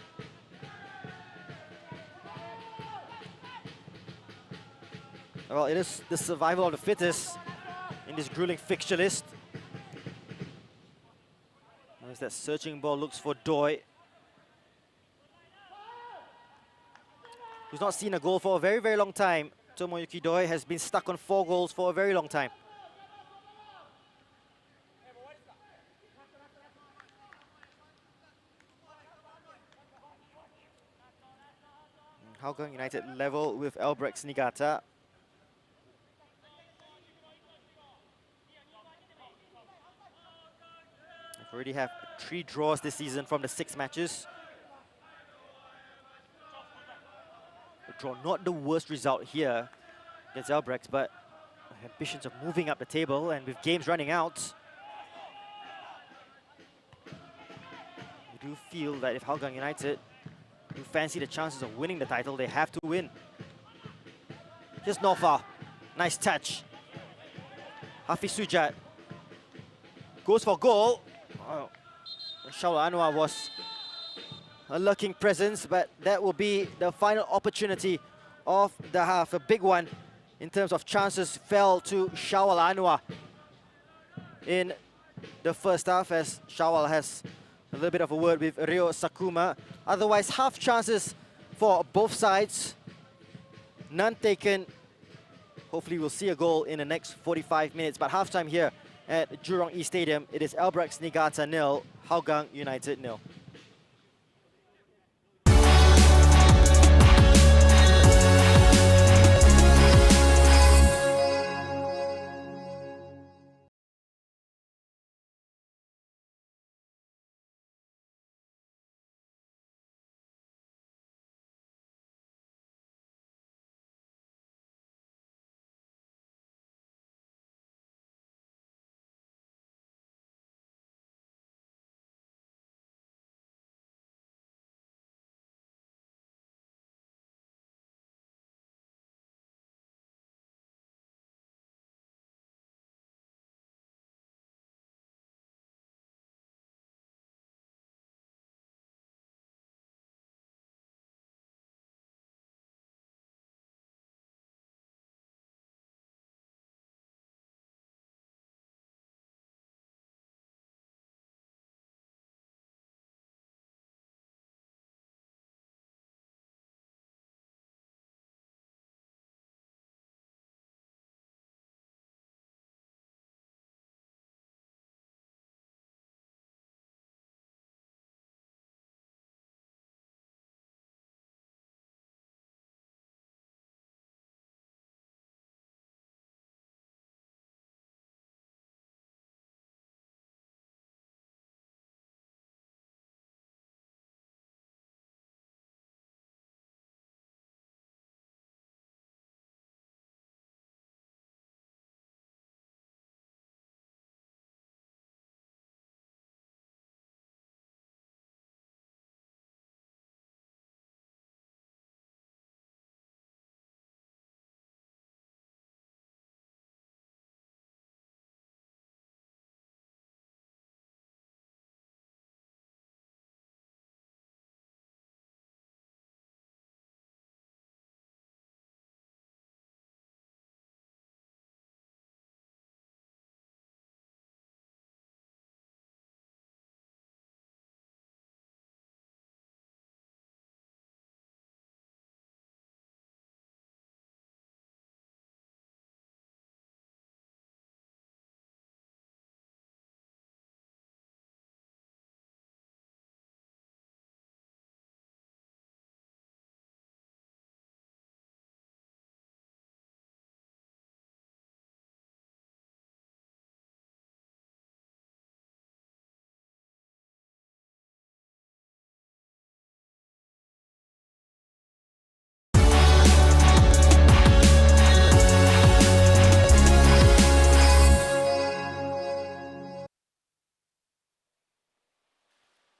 Well, it is the survival of the fittest in this grueling fixture list. As that searching ball looks for Doi, who's not seen a goal for a very, very long time. Tomoyuki Doi has been stuck on 4 goals for a very long time. Hougang United level with Albirex Niigata. They already have 3 draws this season from the 6 matches. A draw, not the worst result here against Albirex, but ambitions of moving up the table, and with games running out, we do feel that if Hougang United do fancy the chances of winning the title, they have to win. Just not far. Nice touch. Hafiz Sujat goes for goal. Oh, Shaul Anwar was a lurking presence, but that will be the final opportunity of the half. A big one in terms of chances fell to Shaul Anwar in the first half, as Shaul has a little bit of a word with Ryo Sakuma. Otherwise, half chances for both sides. None taken. Hopefully we'll see a goal in the next 45 minutes. But halftime here at Jurong East Stadium, it is Albirex Niigata 0, Hougang United 0.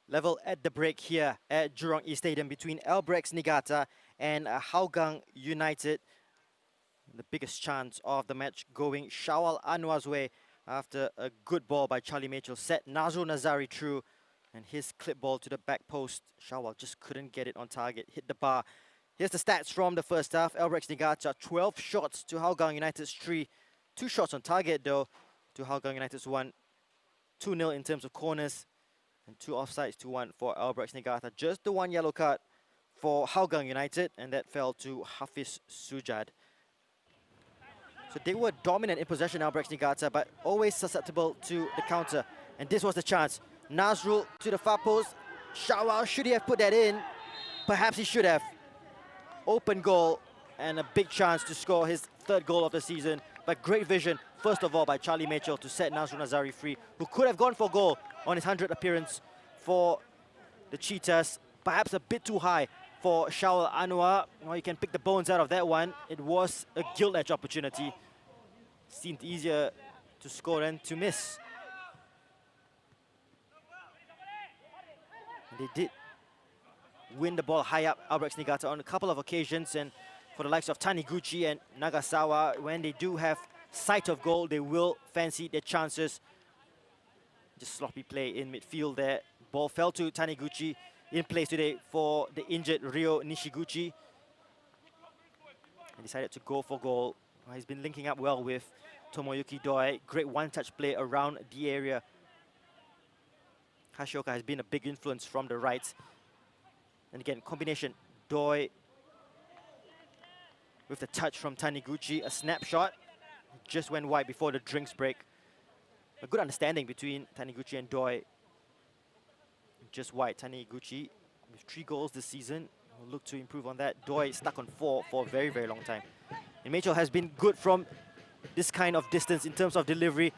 Level at the break here at Jurong East Stadium between Albirex Niigata and Hougang United. The biggest chance of the match going Shawal Anwar's way after a good ball by Charlie Mitchell set Nazrul Nazari through, and his clip ball to the back post. Shawal just couldn't get it on target, hit the bar. Here's the stats from the first half. Albirex Niigata 12 shots to Hougang United's 3. 2 shots on target though to Hougang United's 1. 2-0 in terms of corners and 2 offsides to 1 for Albirex Niigata. Just the 1 yellow card for Hougang United, and that fell to Hafiz Sujad. So they were dominant in possession, Albirex Niigata, but always susceptible to the counter. And this was the chance. Nazrul to the far post. Shawal, should he have put that in? Perhaps he should have. Open goal and a big chance to score his 3rd goal of the season. But great vision, first of all, by Charlie Mitchell to set Nazrul Nazari free, who could have gone for goal on his 100th appearance for the Cheetahs. Perhaps a bit too high for Shawal Anwar. Well, you can pick the bones out of that one. It was a gilt edge opportunity. Seemed easier to score than to miss. They did win the ball high up, Albirex Niigata, on a couple of occasions, and for the likes of Taniguchi and Nagasawa, when they do have sight of goal, they will fancy their chances. Just sloppy play in midfield there. Ball fell to Taniguchi, in place today for the injured Ryo Nishiguchi. And decided to go for goal. He's been linking up well with Tomoyuki Doi. Great one-touch play around the area. Hashioka has been a big influence from the right. And again, combination, Doi with the touch from Taniguchi. A snapshot, just went wide before the drinks break. A good understanding between Taniguchi and Doi. Just wide. Taniguchi with 3 goals this season. We'll look to improve on that. Doi stuck on 4 for a very, very long time. And Mitchell has been good from this kind of distance in terms of delivery.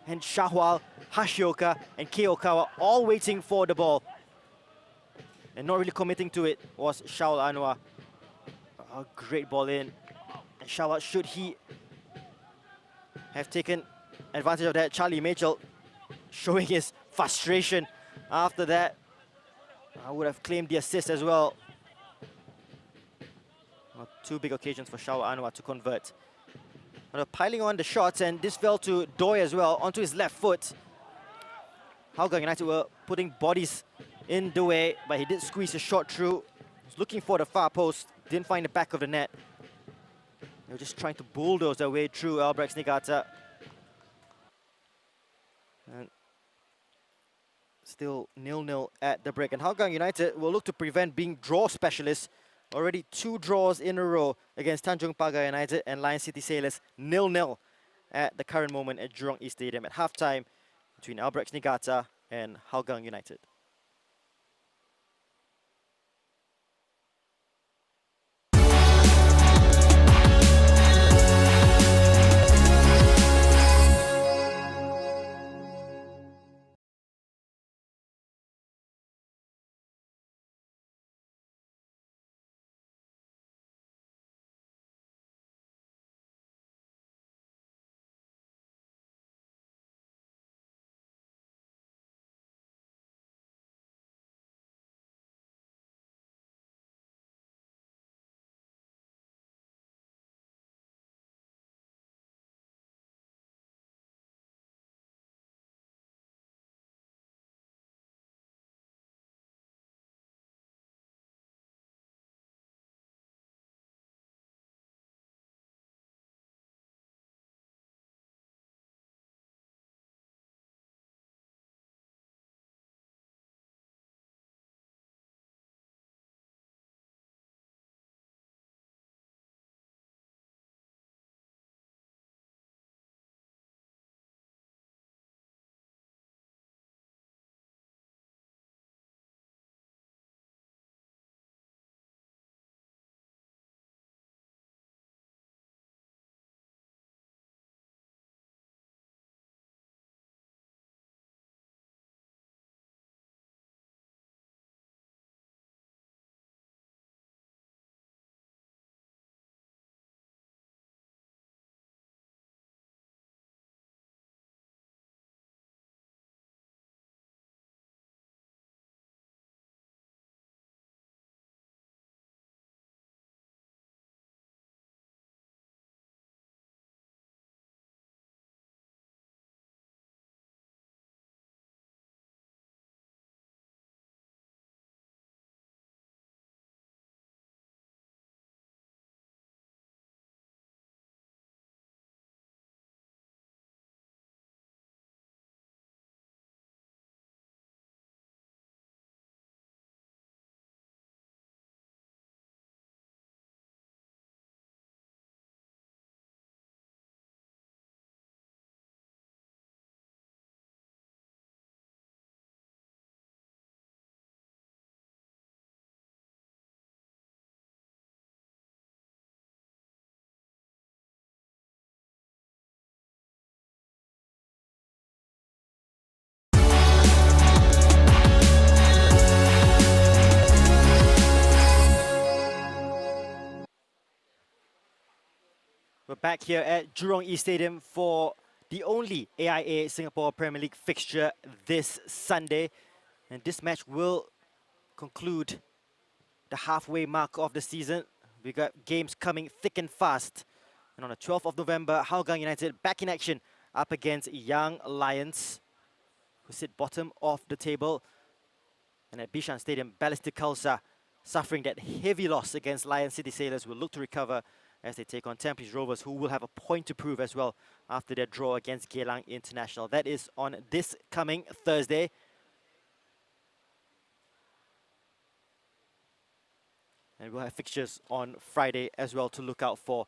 And Shawal, Hashioka and Keokawa all waiting for the ball. And not really committing to it was Shawal Anwar. A great ball in. And Shawal, should he have taken advantage of that? Charlie Mitchell showing his frustration after that. I would have claimed the assist as well. 2 big occasions for Shawal Anwar to convert. Piling on the shots, and this fell to Doi as well, onto his left foot. Hougang United were putting bodies in the way, but he did squeeze a shot through. He was looking for the far post, didn't find the back of the net. They were just trying to bulldoze their way through Albirex Niigata. And still 0-0 at the break. And Hougang United will look to prevent being draw specialists. Already 2 draws in a row against Tanjung Pagar United and Lion City Sailors. 0-0 at the current moment at Jurong East Stadium at halftime between Albirex Niigata and Hougang United. We're back here at Jurong East Stadium for the only AIA Singapore Premier League fixture this Sunday. And this match will conclude the halfway mark of the season. We got games coming thick and fast. And on the 12th of November, Hougang United back in action up against Young Lions, who sit bottom of the table. And at Bishan Stadium, Ballistic Khalsa, suffering that heavy loss against Lion City Sailors, will look to recover as they take on Tampines Rovers, who will have a point to prove as well after their draw against Geylang International. That is on this coming Thursday. And we'll have fixtures on Friday as well to look out for.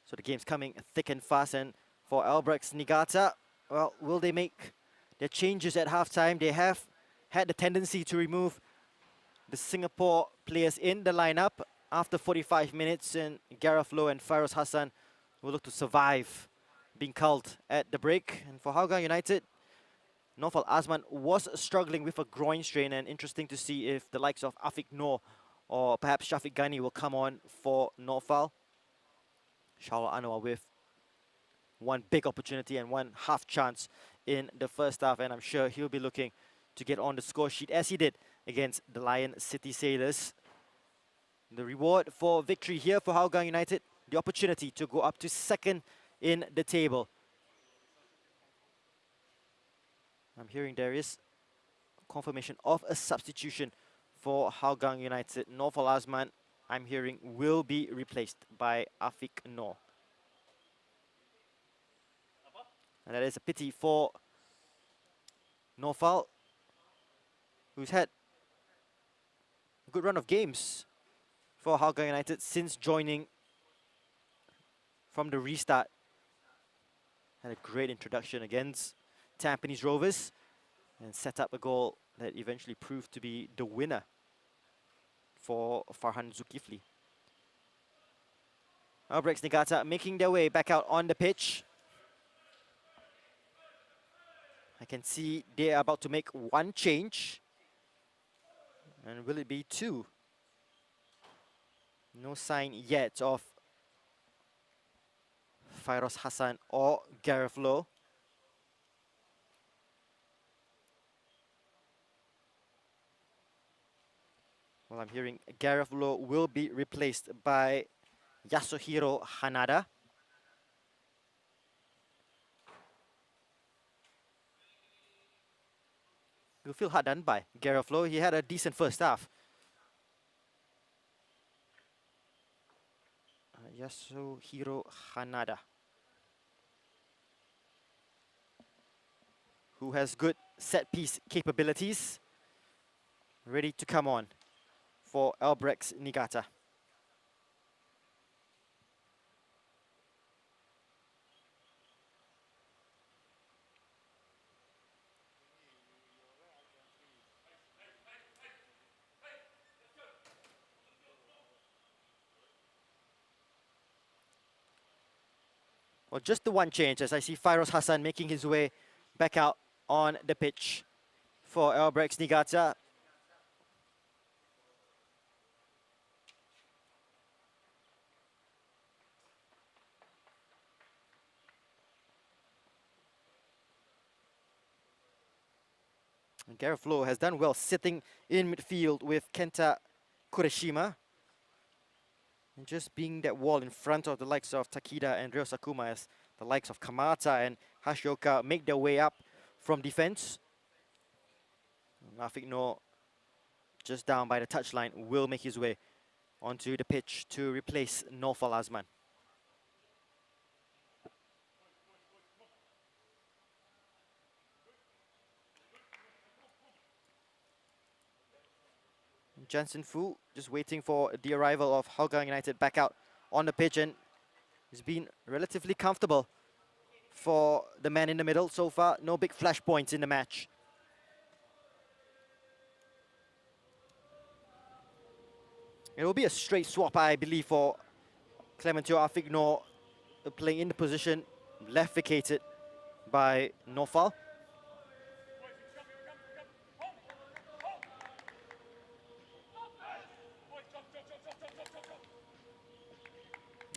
So the game's coming thick and fast. And for Albirex Niigata, well, will they make their changes at halftime? They have had the tendency to remove the Singapore players in the lineup after 45 minutes, and Gareth Lowe and Fairoz Hassan will look to survive being culled at the break. And for Hougang United, Naufal Azman was struggling with a groin strain, and interesting to see if the likes of Afiq Noor or perhaps Shafiq Ghani will come on for Naufal. Shaul Anwar with one big opportunity and one half chance in the first half, and I'm sure he'll be looking to get on the score sheet as he did against the Lion City Sailors. The reward for victory here for Hougang United, the opportunity to go up to second in the table. I'm hearing there is confirmation of a substitution for Hougang United. Naufal Azman, I'm hearing, will be replaced by Afiq Noor. And that is a pity for Naufal, who's had a good run of games for Hougang United since joining from the restart. Had a great introduction against Tampines Rovers and set up a goal that eventually proved to be the winner for Farhan Zulkifli. Albirex Niigata making their way back out on the pitch. I can see they are about to make one change. And will it be two? No sign yet of Fairoz Hassan or Gareth Lowe. Well, I'm hearing Gareth Lowe will be replaced by Yasuhiro Hanada. You feel hard done by Gareth Lowe. He had a decent first half. Yasuhiro Hanada, who has good set-piece capabilities, ready to come on for Albirex Niigata. Well, just the one change as I see Fairoz Hassan making his way back out on the pitch for Albirex Niigata. And Gareth Lowe has done well sitting in midfield with Kenta Kureshima. And just being that wall in front of the likes of Takida and Ryo Sakuma as the likes of Kamata and Hashioka make their way up from defense. Afiq Noor, just down by the touchline, will make his way onto the pitch to replace Naufal Azman. Jansen Fu just waiting for the arrival of Hougang United back out on the pitch, and he's been relatively comfortable for the man in the middle so far. No big flashpoints in the match. It will be a straight swap, I believe, for Clementio Afiq Noor, playing in the position left vacated by Naufal.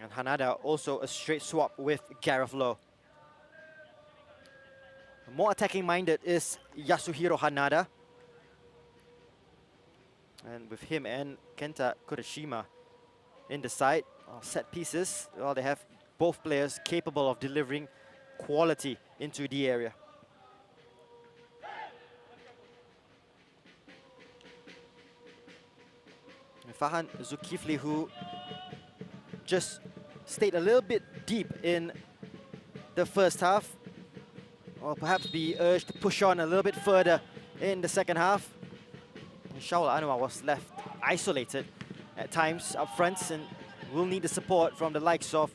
And Hanada also a straight swap with Gareth Lowe. More attacking minded is Yasuhiro Hanada. And with him and Kenta Kurashima in the side, set pieces, well, they have both players capable of delivering quality into the area. And Farhan Zulkifli, who just stayed a little bit deep in the first half, or perhaps be urged to push on a little bit further in the second half. And Shaul Anwar was left isolated at times up front and will need the support from the likes of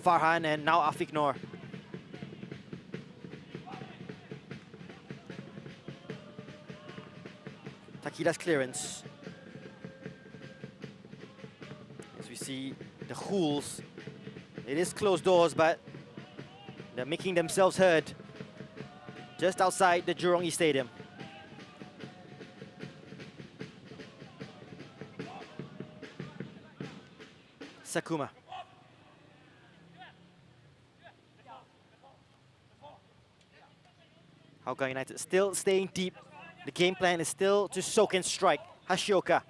Farhan and now Afiq Noor. Takida's clearance. As we see the Hools, it is closed doors, but they're making themselves heard just outside the Jurong East Stadium. Sakuma. Hougang United still staying deep. The game plan is still to soak and strike. Hashioka.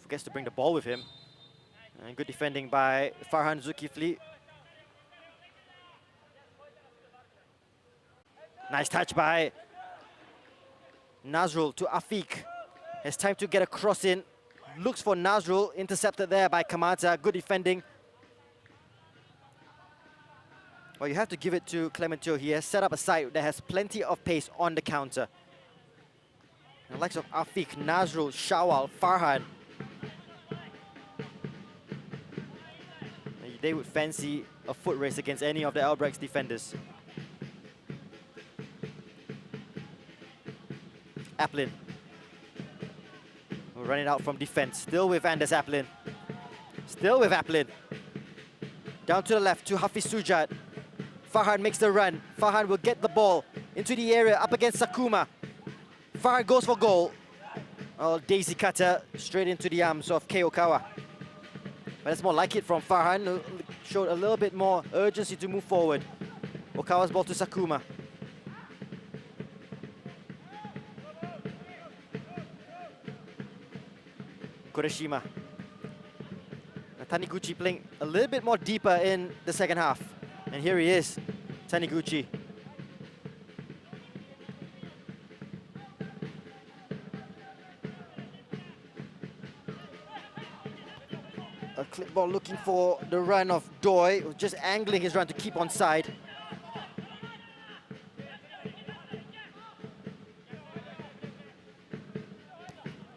Forgets to bring the ball with him. And good defending by Farhan Zulkifli. Nice touch by Nazrul to Afiq. Has time to get a cross in. Looks for Nazrul, intercepted there by Kamata. Good defending. Well, you have to give it to Clementino. He has set up a side that has plenty of pace on the counter. And the likes of Afiq, Nazrul, Shawal, Farhan. They would fancy a foot race against any of the Albirex defenders. Aplin. We'll run it out from defense. Still with Anders Aplin. Still with Aplin. Down to the left to Hafiz Sujat. Farhan makes the run. Farhan will get the ball into the area up against Sakuma. Farhan goes for goal. Oh, daisy cutter straight into the arms of Kei Okawa. But it's more like it from Farhan, who showed a little bit more urgency to move forward. Okawa's ball to Sakuma. Kurashima. Taniguchi playing a little bit more deeper in the second half. And here he is, Taniguchi. A clip ball looking for the run of Doi, just angling his run to keep on side.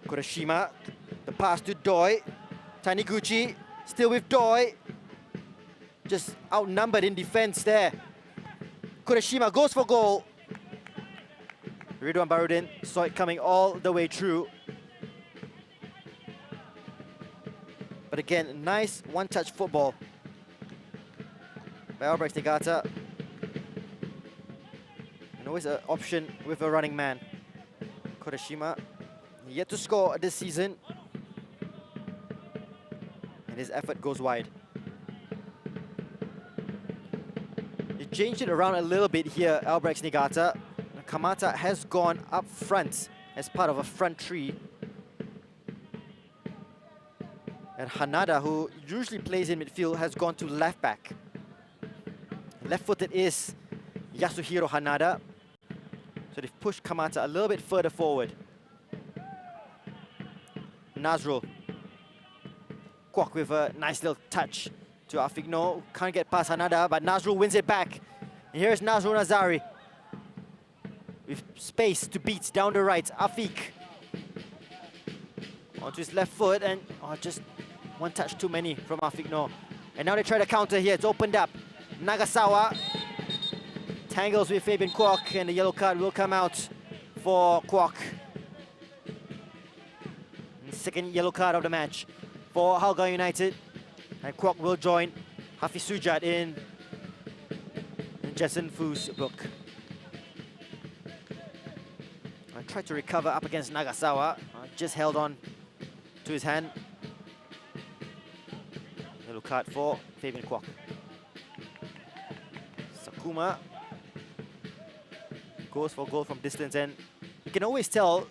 Kurashima, the pass to Doi. Taniguchi, still with Doi. Just outnumbered in defense there. Kurashima goes for goal. Ridwan Barudin saw it coming all the way through. But again, nice one-touch football by Albirex Niigata. And always an option with a running man. Kurashima yet to score this season. And his effort goes wide. He changed it around a little bit here, Albirex Niigata. Kamata has gone up front as part of a front three. And Hanada, who usually plays in midfield, has gone to left back. Left-footed is Yasuhiro Hanada. So they've pushed Kamata a little bit further forward. Nazrul. Kwok with a nice little touch to Afiq Noor. Can't get past Hanada, but Nazrul wins it back. And here's Nazrul Nazari. With space to beat down the right. Afiq. Onto his left foot and just one touch too many from Afiq Noor. And now they try to counter here. It's opened up. Nagasawa tangles with Fabian Kwok, and the yellow card will come out for Kwok. And second yellow card of the match for Hougang United. And Kwok will join Hafiz Sujat in Jason Fu's book. I tried to recover up against Nagasawa. Just held on to his hand. card for Fabian Kwok. Sakuma goes for goal from distance, and you can always tell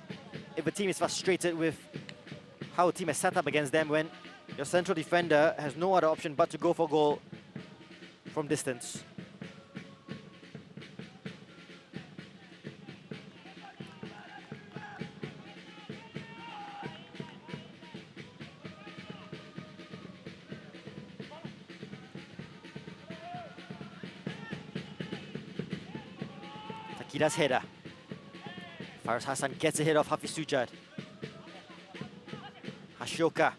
if a team is frustrated with how a team is set up against them when your central defender has no other option but to go for goal from distance. Takida's header. Faraz Hassan gets ahead of Hafiz Sujad. Hashioka.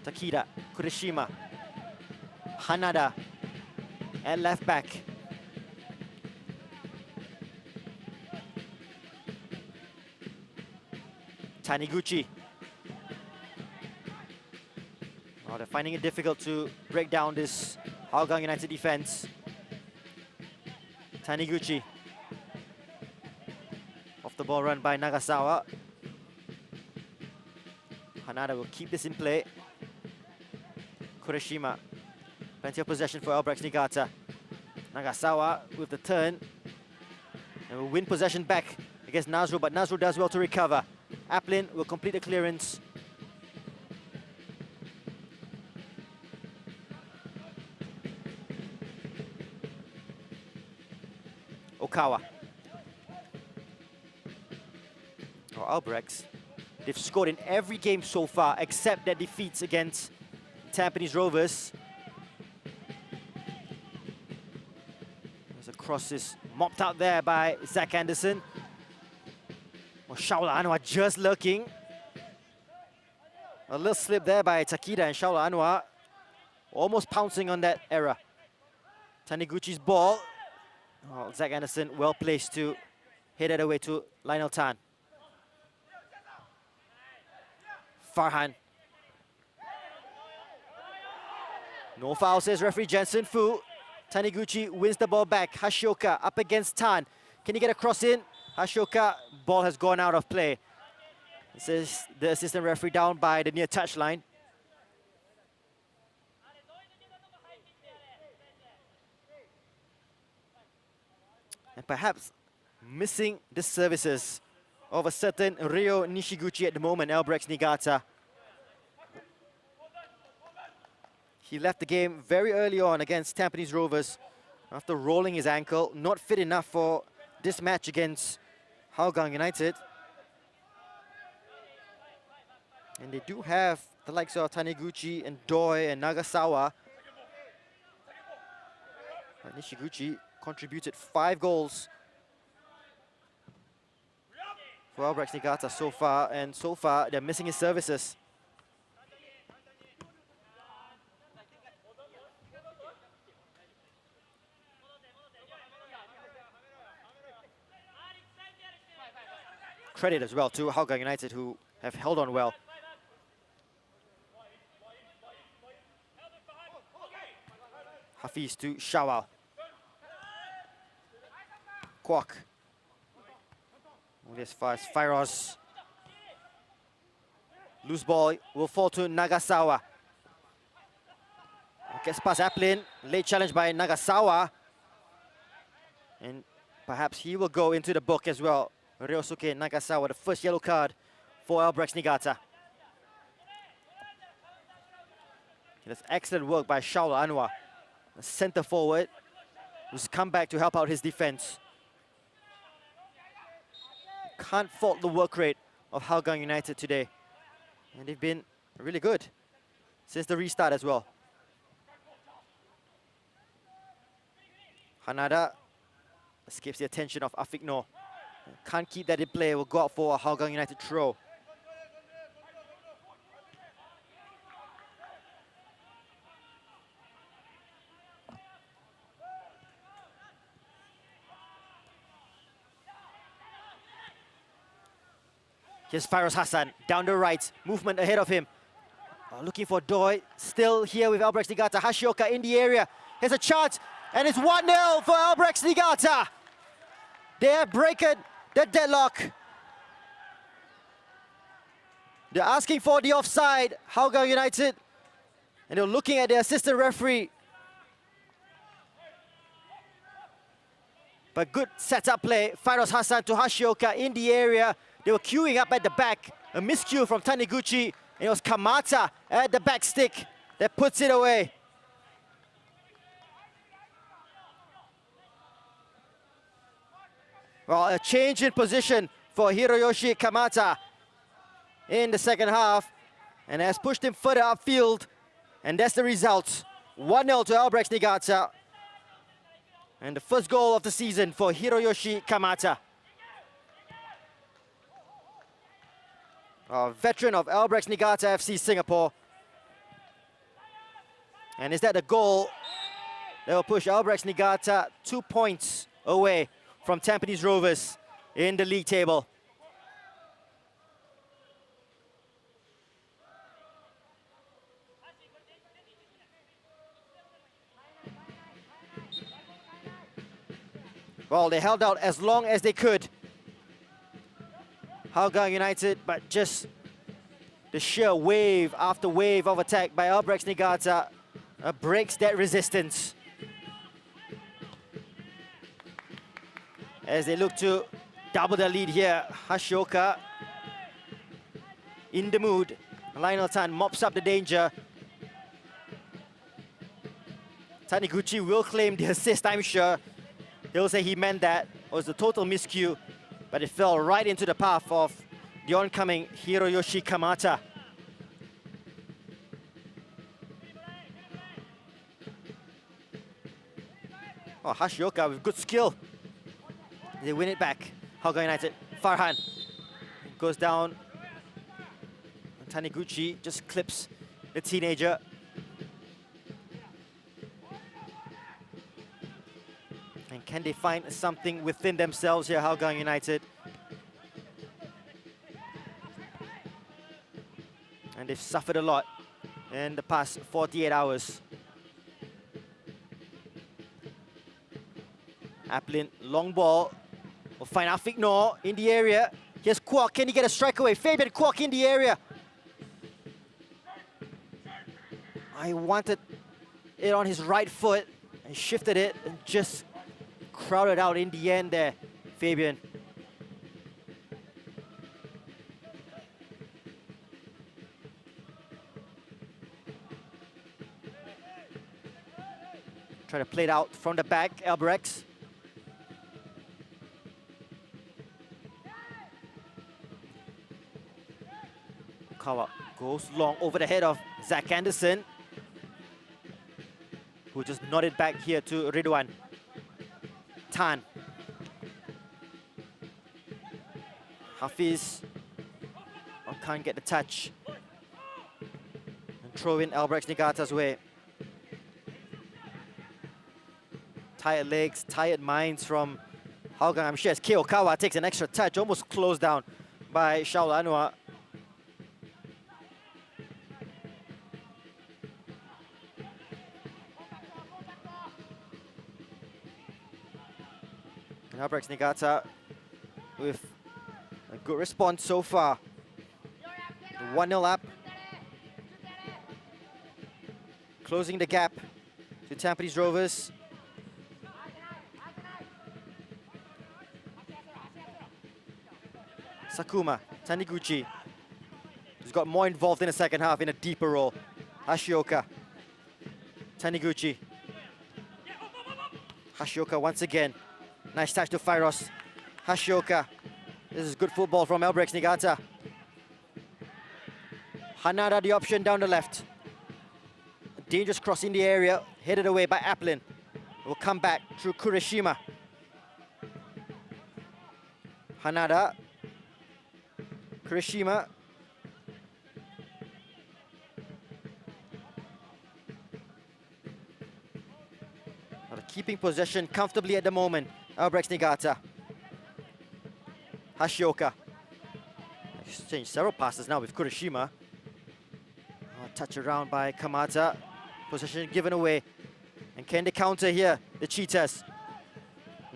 Takida, Kurishima. Hanada at left back. Taniguchi. Oh, they're finding it difficult to break down this Hougang United defense. Taniguchi. Off the ball run by Nagasawa. Hanada will keep this in play. Kurishima. Plenty of possession for Albirex Niigata. Nagasawa with the turn. And will win possession back against Nazru, but Nazru does well to recover. Aplin will complete the clearance. Okawa. Or Albirex. They've scored in every game so far except their defeats against Tampines Rovers. There's a cross is mopped out there by Zach Anderson. Well, Shaula Anwar just lurking. A little slip there by Takida, and Shaula Anwar almost pouncing on that error. Taniguchi's ball. Oh, Zach Anderson well placed to head it away to Lionel Tan. Farhan. No foul, says referee Jensen Fu. Taniguchi wins the ball back. Hashioka up against Tan. Can he get a cross in? Hashioka, ball has gone out of play. This is the assistant referee down by the near touchline. And perhaps missing the services of a certain Ryo Nishiguchi at the moment, Albirex Niigata. He left the game very early on against Tampines Rovers after rolling his ankle. Not fit enough for this match against Hougang United. And they do have the likes of Taniguchi and Doi and Nagasawa. Nishiguchi contributed 5 goals for Albirex Niigata so far, and so far they're missing his services. Credit as well to Hougang United, who have held on well. Hafiz to Shawal. Kwok. This fast Firoz. Loose ball will fall to Nagasawa. Gets past Aplin. Late challenge by Nagasawa. And perhaps he will go into the book as well. Ryosuke Nagasawa, the first yellow card for Albirex Niigata. That's excellent work by Shaul Anwar, the centre forward, who's come back to help out his defense. Can't fault the work rate of Hougang United today. And they've been really good since the restart as well. Hanada escapes the attention of Afiq Noor. Can't keep that in play, will go out for a Hougang United throw. Here's Firoz Hassan, down the right, movement ahead of him. Looking for Doi, still here with Albirex Niigata. Hashioka in the area, here's a chance, and it's 1-0 for Albirex Niigata. They have broken the deadlock. They're asking for the offside, Hougang United. And they're looking at the assistant referee. But good setup play. Fairoz Hassan to Hashioka in the area. They were queuing up at the back. A miscue from Taniguchi. And it was Kamata at the back stick that puts it away. Well, a change in position for Hiroyoshi Kamata in the second half. And has pushed him further upfield. And that's the result. 1-0 to Albirex Niigata. And the first goal of the season for Hiroyoshi Kamata. A veteran of Albirex Niigata FC Singapore. And is that the goal that will push Albirex Niigata 2 points away from Tampines Rovers in the league table? Well, they held out as long as they could. Hougang United, but just the sheer wave after wave of attack by Albirex Niigata breaks that resistance. As they look to double their lead here, Hashioka in the mood. Lionel Tan mops up the danger. Taniguchi will claim the assist, I'm sure. He'll say he meant that. It was a total miscue, but it fell right into the path of the oncoming Hiroyoshi Kamata. Oh, Hashioka with good skill. They win it back. Hougang United. Farhan goes down. Taniguchi just clips the teenager. And can they find something within themselves here, Hougang United? And they've suffered a lot in the past 48 hours. Aplin, long ball. Will find Afiq Noor in the area. Here's Kwok. Can he get a strike away? Fabian Kwok in the area. I wanted it on his right foot and shifted it and just crowded out in the end there, Fabian. Try to play it out from the back, Albirex. Kawa goes long over the head of Zach Anderson, who just nodded back here to Ridwan. Tan. Hafiz can't get the touch. And throw in Albirex Niigata's way. Tired legs, tired minds from Hougang. I'm sure as Kei Okawa takes an extra touch, almost closed down by Shaul Anwar. Albirex Niigata with a good response so far. 1-0 up. Closing the gap to Tampines Rovers. Sakuma, Taniguchi. He's got more involved in the second half in a deeper role. Hashioka. Taniguchi. Hashioka once again. Nice touch to Fairoz. Hashioka. This is good football from Albirex Niigata. Hanada the option down the left. A dangerous cross in the area, headed away by Aplin. Will come back through Kureshima. Hanada. Kureshima. Keeping possession comfortably at the moment. Albirex Niigata. Hashioka. Exchanged several passes now with Kureshima. Touch around by Kamata. Possession given away. And can they counter here, the Cheetahs?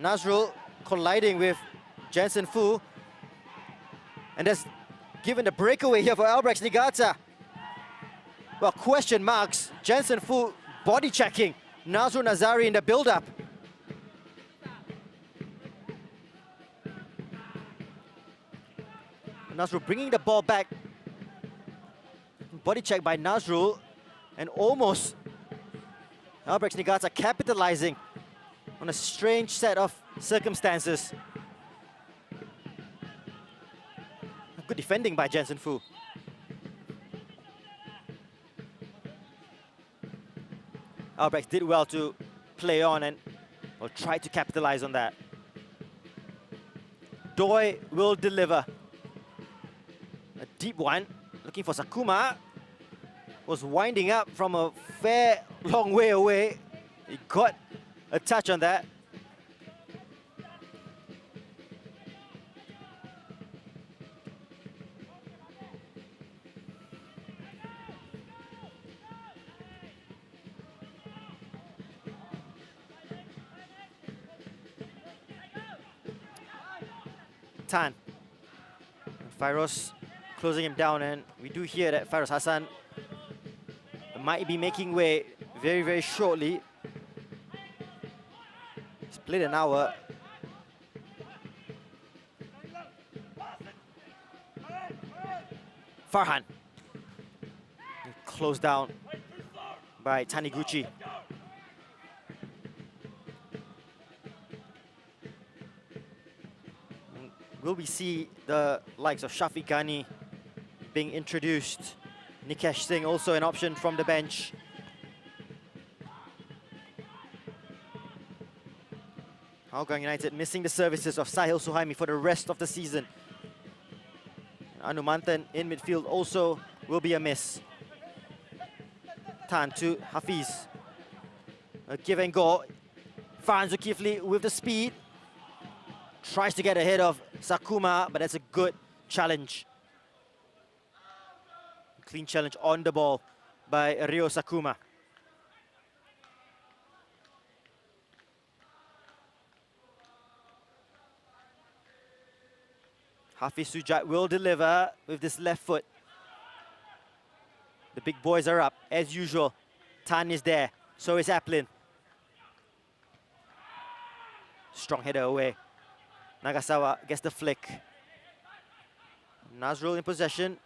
Nazrul colliding with Jensen Fu. And there's given the breakaway here for Albirex Niigata. Well, question marks. Jensen Fu body checking. Nazrul Nazari in the build-up. Nazrul bringing the ball back. Body check by Nazrul. And almost Albirex Niigata capitalizing on a strange set of circumstances. Good defending by Jensen Fu. Albirex did well to play on and try to capitalize on that. Doi will deliver. A deep one, looking for Sakuma. Was winding up from a fair long way away. He got a touch on that. Tan. Fairoz closing him down, and we do hear that Fairoz Hassan might be making way very, very shortly. He's played an hour. Farhan. Closed down by Taniguchi. Will we see the likes of Shafiq Ghani being introduced? Nikesh Singh also an option from the bench. Hougang United missing the services of Sahil Suhaimi for the rest of the season. Anumantan in midfield also will be a miss. Tan to Hafiz. A give and go. Farhan Zulkifli with the speed. Tries to get ahead of Sakuma, but that's a good challenge. Clean challenge on the ball by Ryo Sakuma. Hafiz Sujat will deliver with this left foot. The big boys are up, as usual. Tan is there, so is Aplin. Strong header away. Nagasawa gets the flick. Nazrul in possession.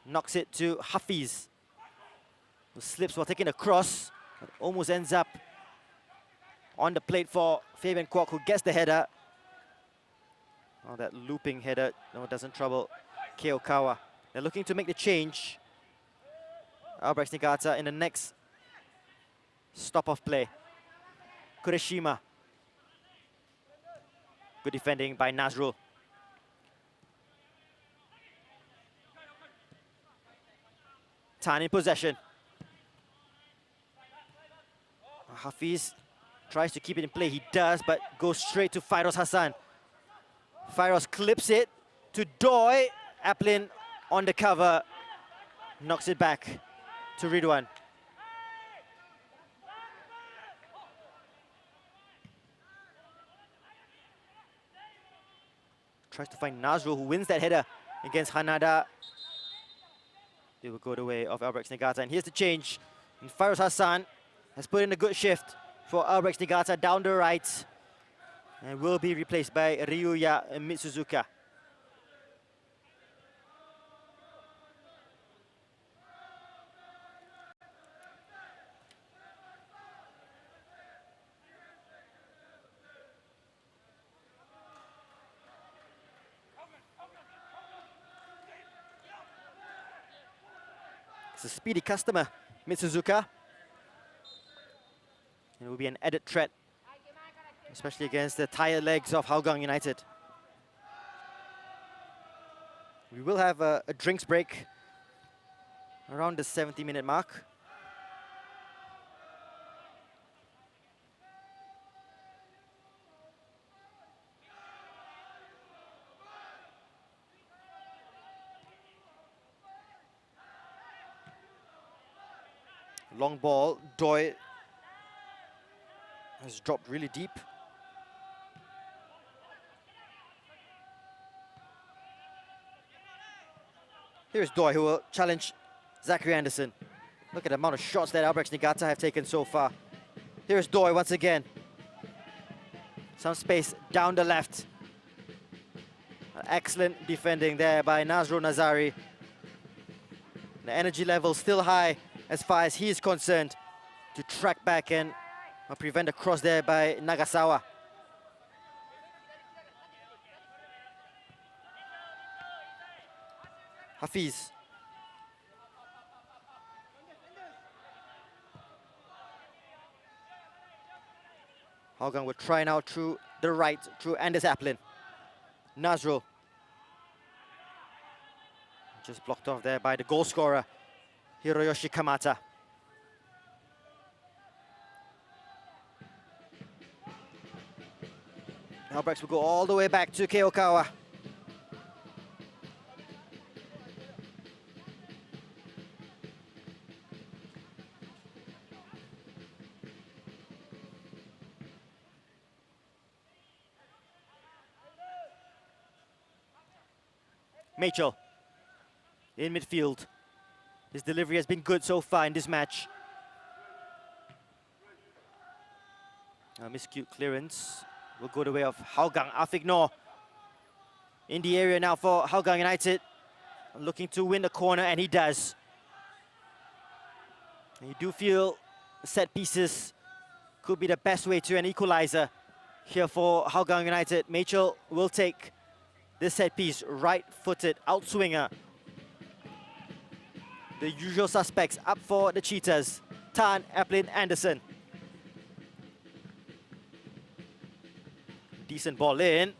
Knocks it to Hafiz. Who slips while taking a cross. But almost ends up on the plate for Fabian Kwok, who gets the header. Oh, that looping header, no, it doesn't trouble Keokawa. They're looking to make the change. Albirex Niigata in the next stop of play. Kureshima. Good defending by Nazrul. Tan in possession. Hafiz tries to keep it in play. He does, but goes straight to Fairoz Hassan. Fairoz clips it to Doi. Aplin on the cover. Knocks it back to Ridwan. Tries to find Nazrul, who wins that header against Hanada. It will go the way of Albirex Niigata. And here's the change. And Fairoz Hassan has put in a good shift for Albirex Niigata down the right. And will be replaced by Ryuya Mitsuzuka. It's a speedy customer, Mitsuzuka. It will be an added threat, especially against the tired legs of Hougang United. We will have a drinks break around the 70-minute mark. Long ball, Doi has dropped really deep. Here's Doi, who will challenge Zachary Anderson. Look at the amount of shots that Albirex Niigata have taken so far. Here's Doi once again. Some space down the left. Excellent defending there by Nazro Nazari. The energy level still high as far as he is concerned to track back and prevent a cross there by Nagasawa. Hafiz. Hougang will try now through the right, through Anders Applin. Nazro. Just blocked off there by the goal scorer, Hiroyoshi Kamata. Albirex will go all the way back to Keokawa. Mitchell in midfield. His delivery has been good so far in this match. Miscute clearance will go the way of Hougang. Afik Noor in the area now for Hougang United. Looking to win the corner, and he does. You do feel set pieces could be the best way to an equalizer here for Hougang United. Mitchell will take this set piece, right-footed outswinger. The usual suspects up for the Cheetahs. Tan, Applin, Anderson. Decent ball in.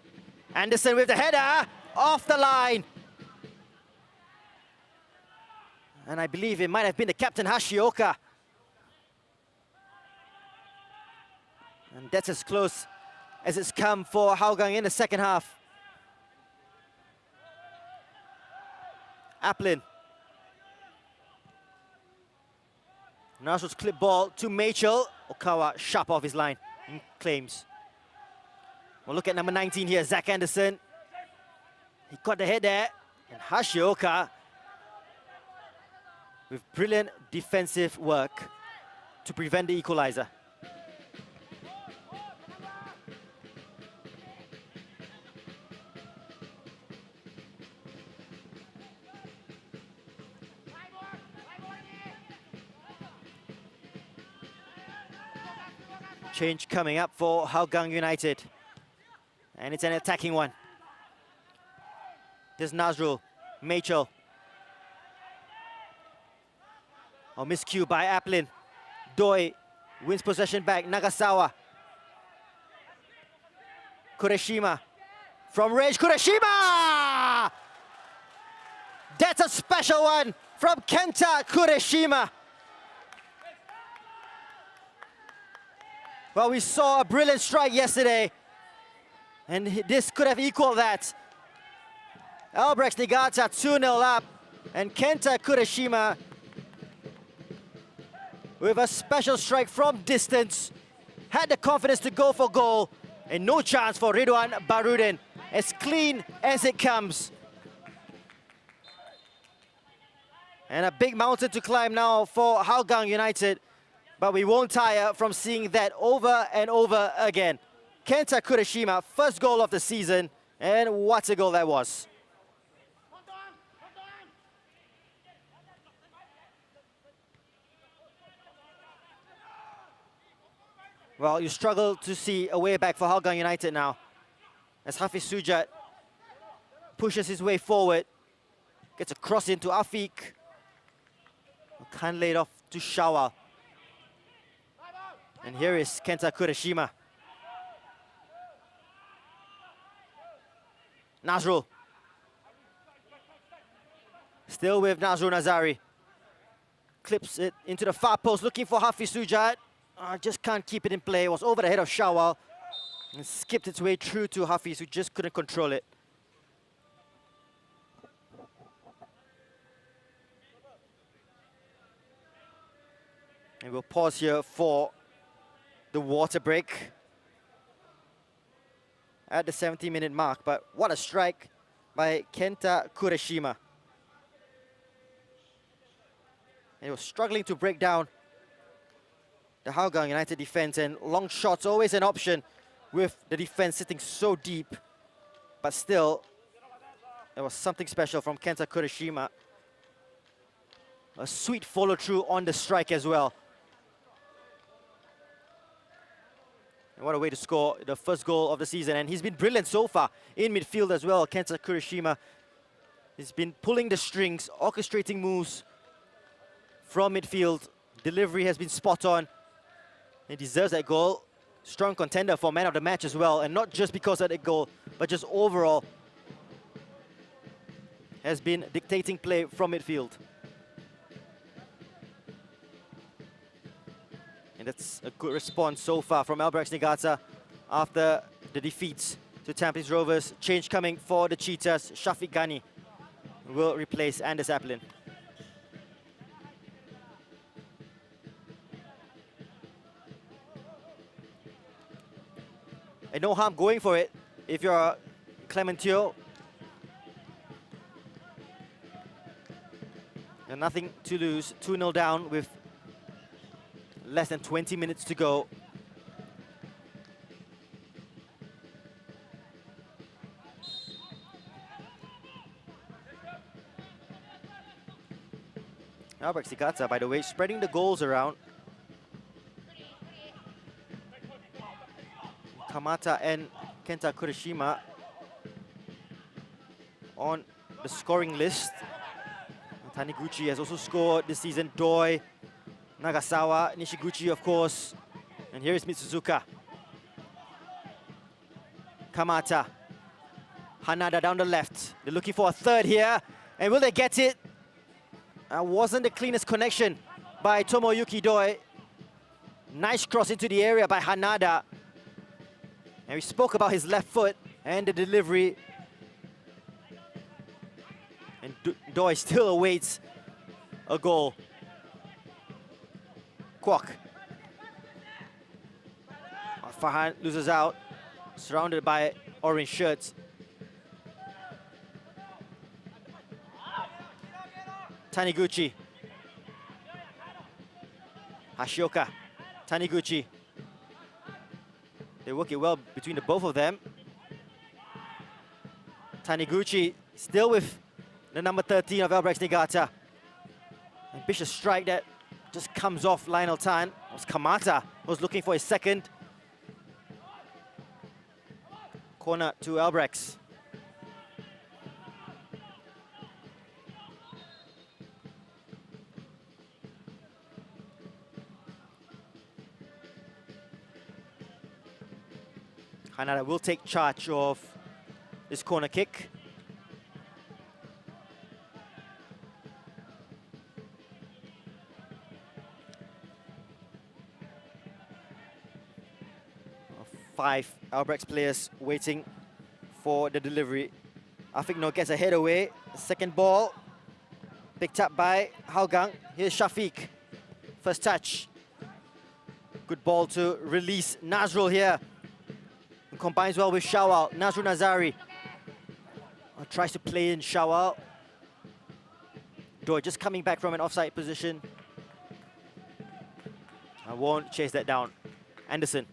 Anderson with the header, off the line. And I believe it might have been the captain, Hashioka. And that's as close as it's come for Hougang in the second half. Applin. Nasru's clip ball to Mitchell. Okawa sharp off his line and claims. Well, look at number 19 here, Zach Anderson. He got the head there. And Hashioka with brilliant defensive work to prevent the equalizer. Change coming up for Hougang United. And it's an attacking one. There's Nazrul, Mitchell. Oh, miscue by Applin. Doi wins possession back, Nagasawa. Kureshima. From range, Kureshima! That's a special one from Kenta Kureshima. Well, we saw a brilliant strike yesterday, and this could have equaled that. Albirex Niigata 2-0 up, and Kenta Kureshima with a special strike from distance, had the confidence to go for goal, and no chance for Ridwan Barudin, as clean as it comes. And a big mountain to climb now for Hougang United, but we won't tire from seeing that over and over again. Kenta Kureshima, first goal of the season, and what a goal that was. Well, you struggle to see a way back for Hougang United now, as Hafiz Sujat pushes his way forward, gets a cross into Afik, can't lay it off to Shawal. And here is Kenta Kureshima. Nazrul. Still with Nazrul Nazari. Clips it into the far post, looking for Hafiz Sujat. Just can't keep it in play. It was over the head of Shawal and skipped its way through to Hafiz, who just couldn't control it. And we'll pause here for the water break at the 70-minute mark. But what a strike by Kenta Kureshima. He was struggling to break down the Hougang United defense, and long shots always an option with the defense sitting so deep. But still, there was something special from Kenta Kurashima. A sweet follow-through on the strike as well. And what a way to score the first goal of the season. And he's been brilliant so far in midfield as well. Kenta Kurashima has been pulling the strings, orchestrating moves from midfield. Delivery has been spot on. He deserves that goal. Strong contender for man of the match as well. And not just because of that goal, but just overall has been dictating play from midfield. And that's a good response so far from Albirex Niigata after the defeats to Tampines Rovers. Change coming for the Cheetahs. Shafiq Ghani will replace Anders Applin. And no harm going for it if you're Clementio. And nothing to lose. 2-0 down with less than 20 minutes to go. Albirex Niigata, by the way, spreading the goals around. Kamata and Kenta Kurashima on the scoring list. Taniguchi has also scored this season. Doi, Nagasawa, Nishiguchi, of course. And here is Mitsuzuka. Kamata. Hanada down the left. They're looking for a third here. And will they get it? Wasn't the cleanest connection by Tomoyuki Doi. Nice cross into the area by Hanada. And we spoke about his left foot and the delivery. And Doi still awaits a goal. Kwok. Farhan loses out, surrounded by orange shirts. Taniguchi. Hashioka. Taniguchi. They work it well between the both of them. Taniguchi still with the number 13 of Albirex Niigata. Ambitious strike that just comes off Lionel Tan. It was Kamata who was looking for his second. Corner to Albirex. Hanada will take charge of this corner kick. Five Albirex players waiting for the delivery. Afikno gets a head away. Second ball picked up by Hougang. Here's Shafiq. First touch. Good ball to release Nazrul here. Combines well with Shawal. Nazrul Nazari tries to play in Shawal. Doi just coming back from an offside position. I won't chase that down. Anderson.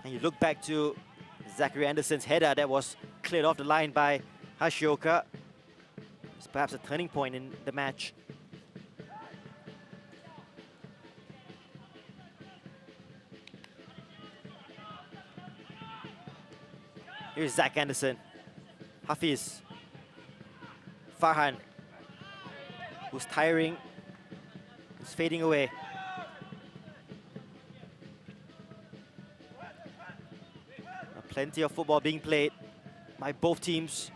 And you look back to Zachary Anderson's header that was cleared off the line by Hashioka. It's perhaps a turning point in the match. Here's Zach Anderson. Hafiz. Farhan. Who's tiring. Who's fading away. Plenty of football being played by both teams.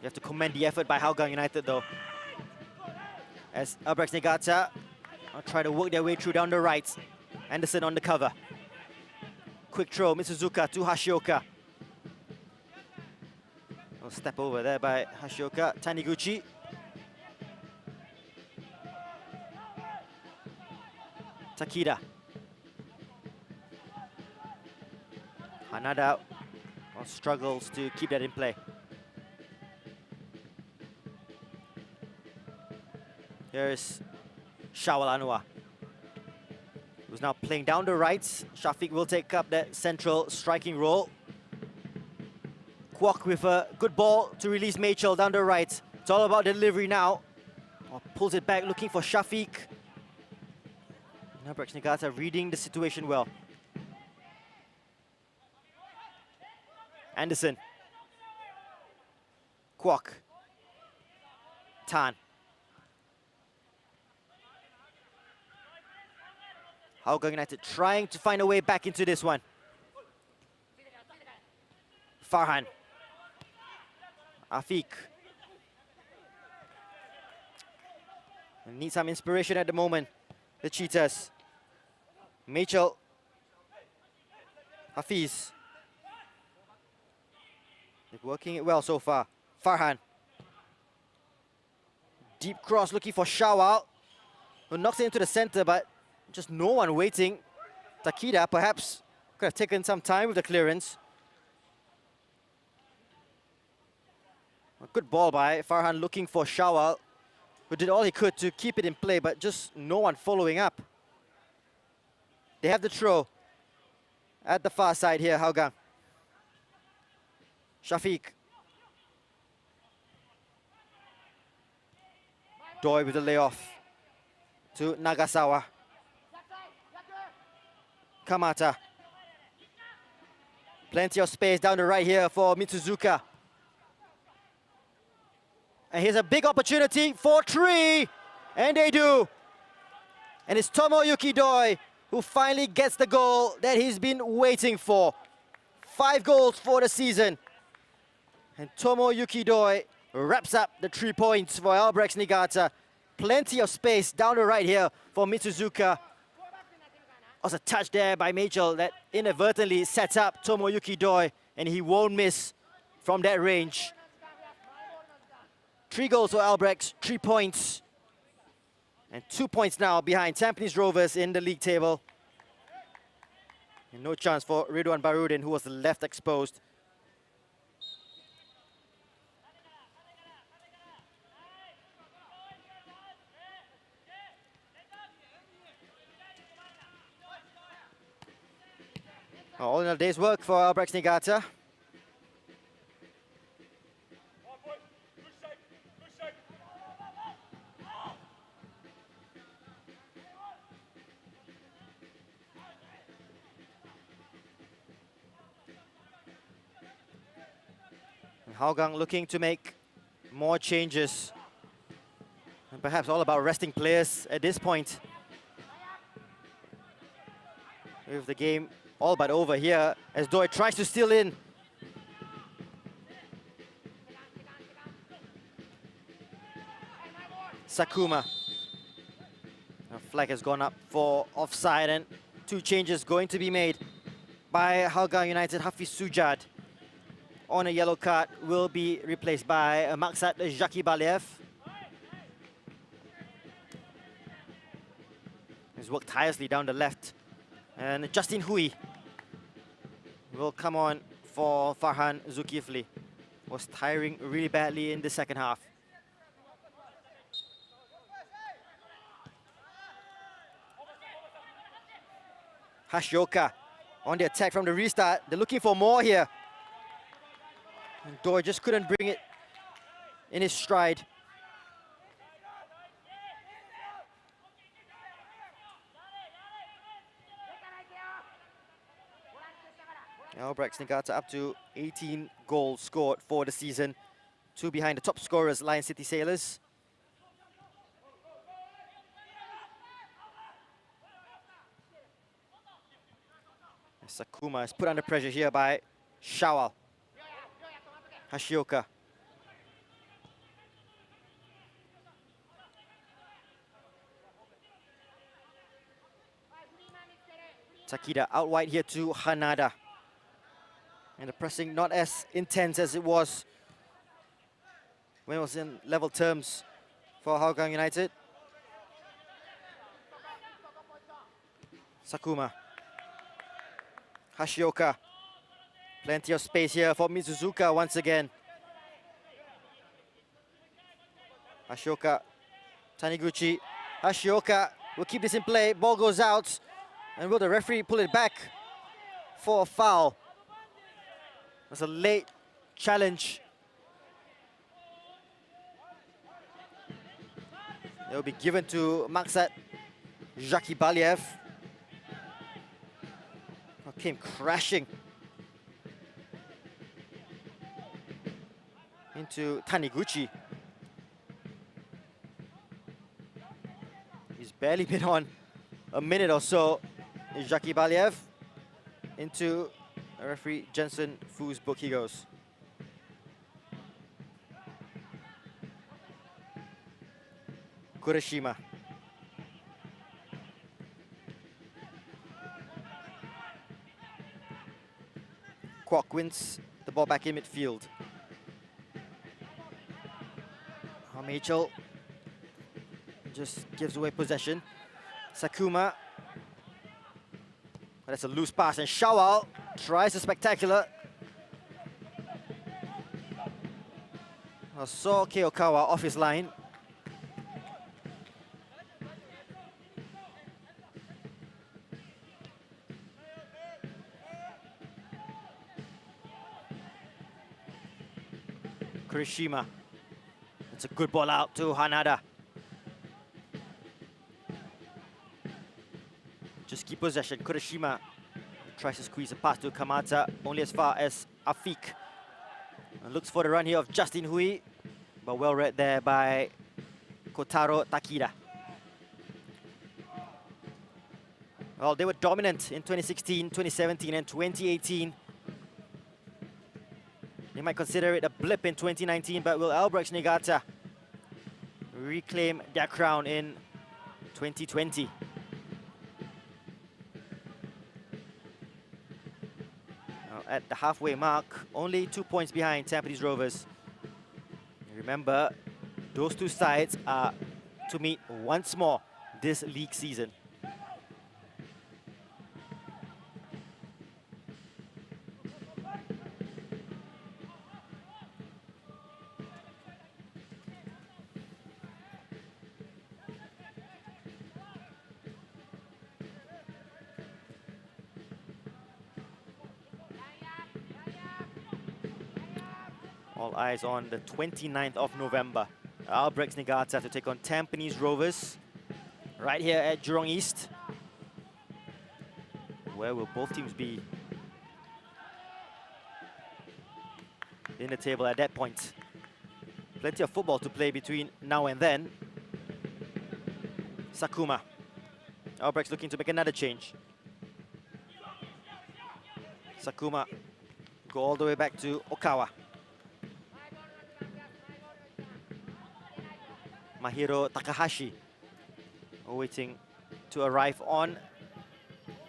You have to commend the effort by Hougang United though. As Albirex Niigata try to work their way through down the right. Anderson on the cover. Quick throw, Mitsuzuka to Hashioka. A step over there by Hashioka. Taniguchi. Takida. Hanada struggles to keep that in play. Here's Shawal Anwar, who's now playing down the right. Shafiq will take up that central striking role. Kwok with a good ball to release Machel down the right. It's all about delivery now. Pulls it back, looking for Shafiq. Albirex Niigata reading the situation well. Anderson. Kwok. Tan. Hougang United trying to find a way back into this one. Farhan. Afiq. Need some inspiration at the moment, the Cheetahs. Machel. Hafiz. They're working it well so far. Farhan. Deep cross looking for Shawal, who knocks it into the center, but just no one waiting. Takida perhaps could have taken some time with the clearance. A good ball by Farhan looking for Shawal, who did all he could to keep it in play, but just no one following up. They have the throw at the far side here, Hougang. Shafiq. Doi with the layoff to Nagasawa. Kamata. Plenty of space down the right here for Mitsuzuka. And here's a big opportunity for three. And they do. And it's Tomoyuki Doi who finally gets the goal that he's been waiting for. 5 goals for the season. And Tomoyuki Doi wraps up the 3 points for Albirex Niigata. Plenty of space down the right here for Mitsuzuka. Was a touch there by Machel that inadvertently sets up Tomoyuki Doi, and he won't miss from that range. 3 goals for Albirex, 3 points. And 2 points now behind Tampines Rovers in the league table. And no chance for Ridwan Barudin, who was left exposed. All in a day's work for Albirex Niigata. And Hougang looking to make more changes. And perhaps all about resting players at this point. With the game all but over here as Doi tries to steal in. Sakuma. A flag has gone up for offside, and 2 changes going to be made by Hougang United. Hafiz Sujad on a yellow card will be replaced by Maksat Zaki Baliev. He's worked tirelessly down the left. And Justin Hui will come on for Farhan Zulkifli. Was tiring really badly in the second half. Hashioka on the attack from the restart. They're looking for more here. And Doi just couldn't bring it in his stride. Albirex Niigata up to 18 goals scored for the season. 2 behind the top scorers, Lion City Sailors. Sakuma is put under pressure here by Shawal. Hashioka. Takida out wide here to Hanada. And the pressing not as intense as it was when it was in level terms for Hougang United. Sakuma. Hashioka. Plenty of space here for Mizuzuka once again. Ashioka, Taniguchi, Ashioka will keep this in play. Ball goes out, and will the referee pull it back for a foul? That's a late challenge. It will be given to Maksat Zakibaliev. Came crashing into Taniguchi. He's barely been on a minute or so. Zakibaliev into referee Jensen Fu's book he goes. Kurashima. Kwok wins the ball back in midfield. Mitchell just gives away possession. Sakuma. That's a loose pass, and Shawal tries a spectacular. Saw Keokawa off his line. Kurishima. It's a good ball out to Hanada. Just keep possession. Kurishima tries to squeeze a pass to Kamata, only as far as Afik. And looks for the run here of Justin Hui, but well read there by Kotaro Takida. Well, they were dominant in 2016, 2017, and 2018. They might consider it a blip in 2019, but will Albirex Niigata reclaim their crown in 2020? Now, at the halfway mark, only 2 points behind Tampines Rovers. Remember, those two sides are to meet once more this league season. All eyes on the 29th of November. Albirex Niigata to take on Tampines Rovers right here at Jurong East. Where will both teams be in the table at that point? Plenty of football to play between now and then. Sakuma. Albirex looking to make another change. Sakuma go all the way back to Okawa. Mahiro Takahashi waiting to arrive on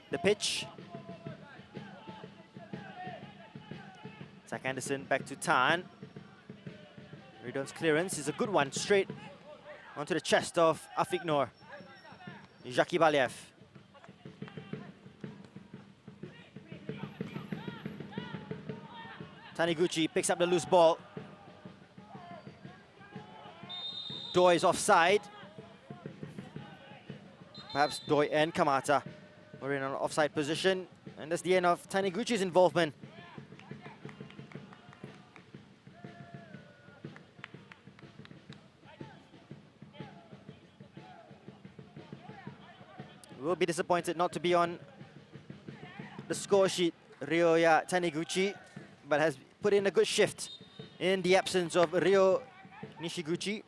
the pitch. Zach Anderson back to Tan. Ridon's clearance is a good one, straight onto the chest of Afik Noor. Zakibaliev. Taniguchi picks up the loose ball. Doi is offside. Perhaps Doi and Kamata were in an offside position. And that's the end of Taniguchi's involvement. Will be disappointed not to be on the score sheet, Ryoya Taniguchi, but has put in a good shift in the absence of Ryo Nishiguchi.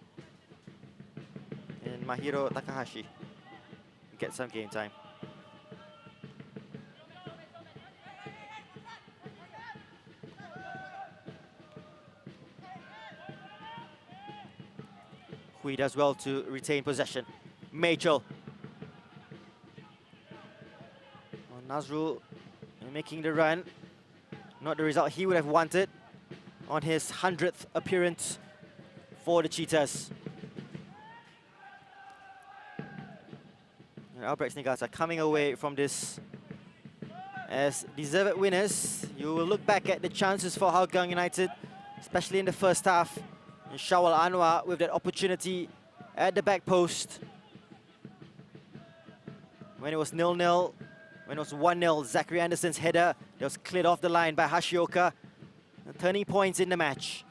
Mahiro Takahashi get some game time. Hui does well to retain possession. Mitchell. Nazrul making the run. Not the result he would have wanted on his 100th appearance for the Cheetahs. Albirex Niigata coming away from this As deserved winners, you will look back at the chances for Hougang United, especially in the first half. And Shawal Anwar with that opportunity at the back post. When it was 0-0, when it was 1-0, Zachary Anderson's header that was cleared off the line by Hashioka. The turning points in the match.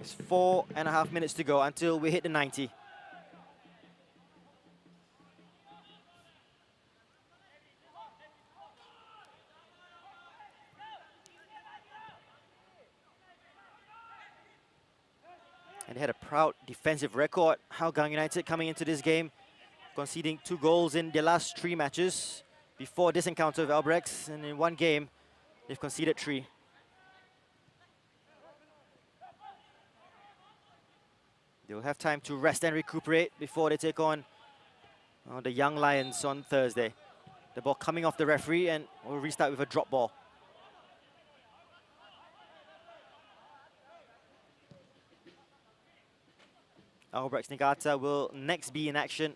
It's 4.5 minutes to go until we hit the 90. And they had a proud defensive record. Hougang United coming into this game, conceding 2 goals in their last 3 matches before this encounter with Albirex. And in one game, they've conceded 3. They will have time to rest and recuperate before they take on the Young Lions on Thursday. The ball coming off the referee, and we'll restart with a drop ball. Albirex Niigata will next be in action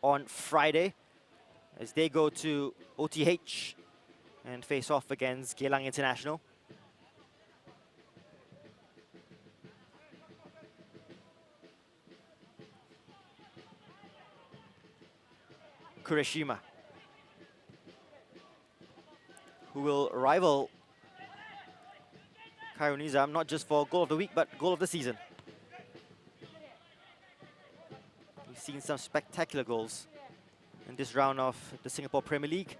on Friday as they go to OTH and face off against Geylang International. Kureshima, who will rival Khairul Nizam not just for goal of the week but goal of the season. We've seen some spectacular goals in this round of the Singapore Premier League.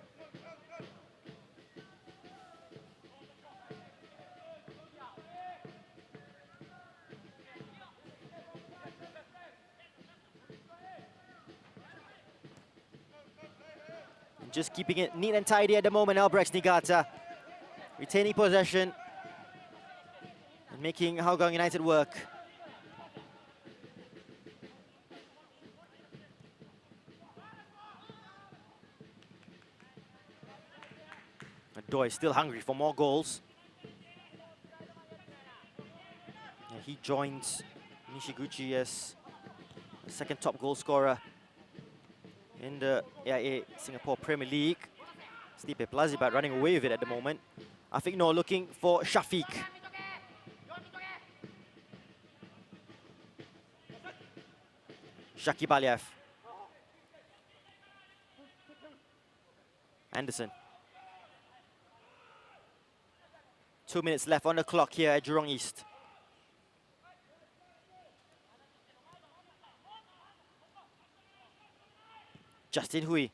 And just keeping it neat and tidy at the moment, Albirex Niigata retaining possession and making Hougang United work. Doi still hungry for more goals. Yeah, he joins Nishiguchi as the second top goal scorer in the AIA Singapore Premier League. Stipe Plazibat running away with it at the moment. Afiq Noor looking for Shafiq. Shakib Aliyev. Anderson. 2 minutes left on the clock here at Jurong East. Justin Hui.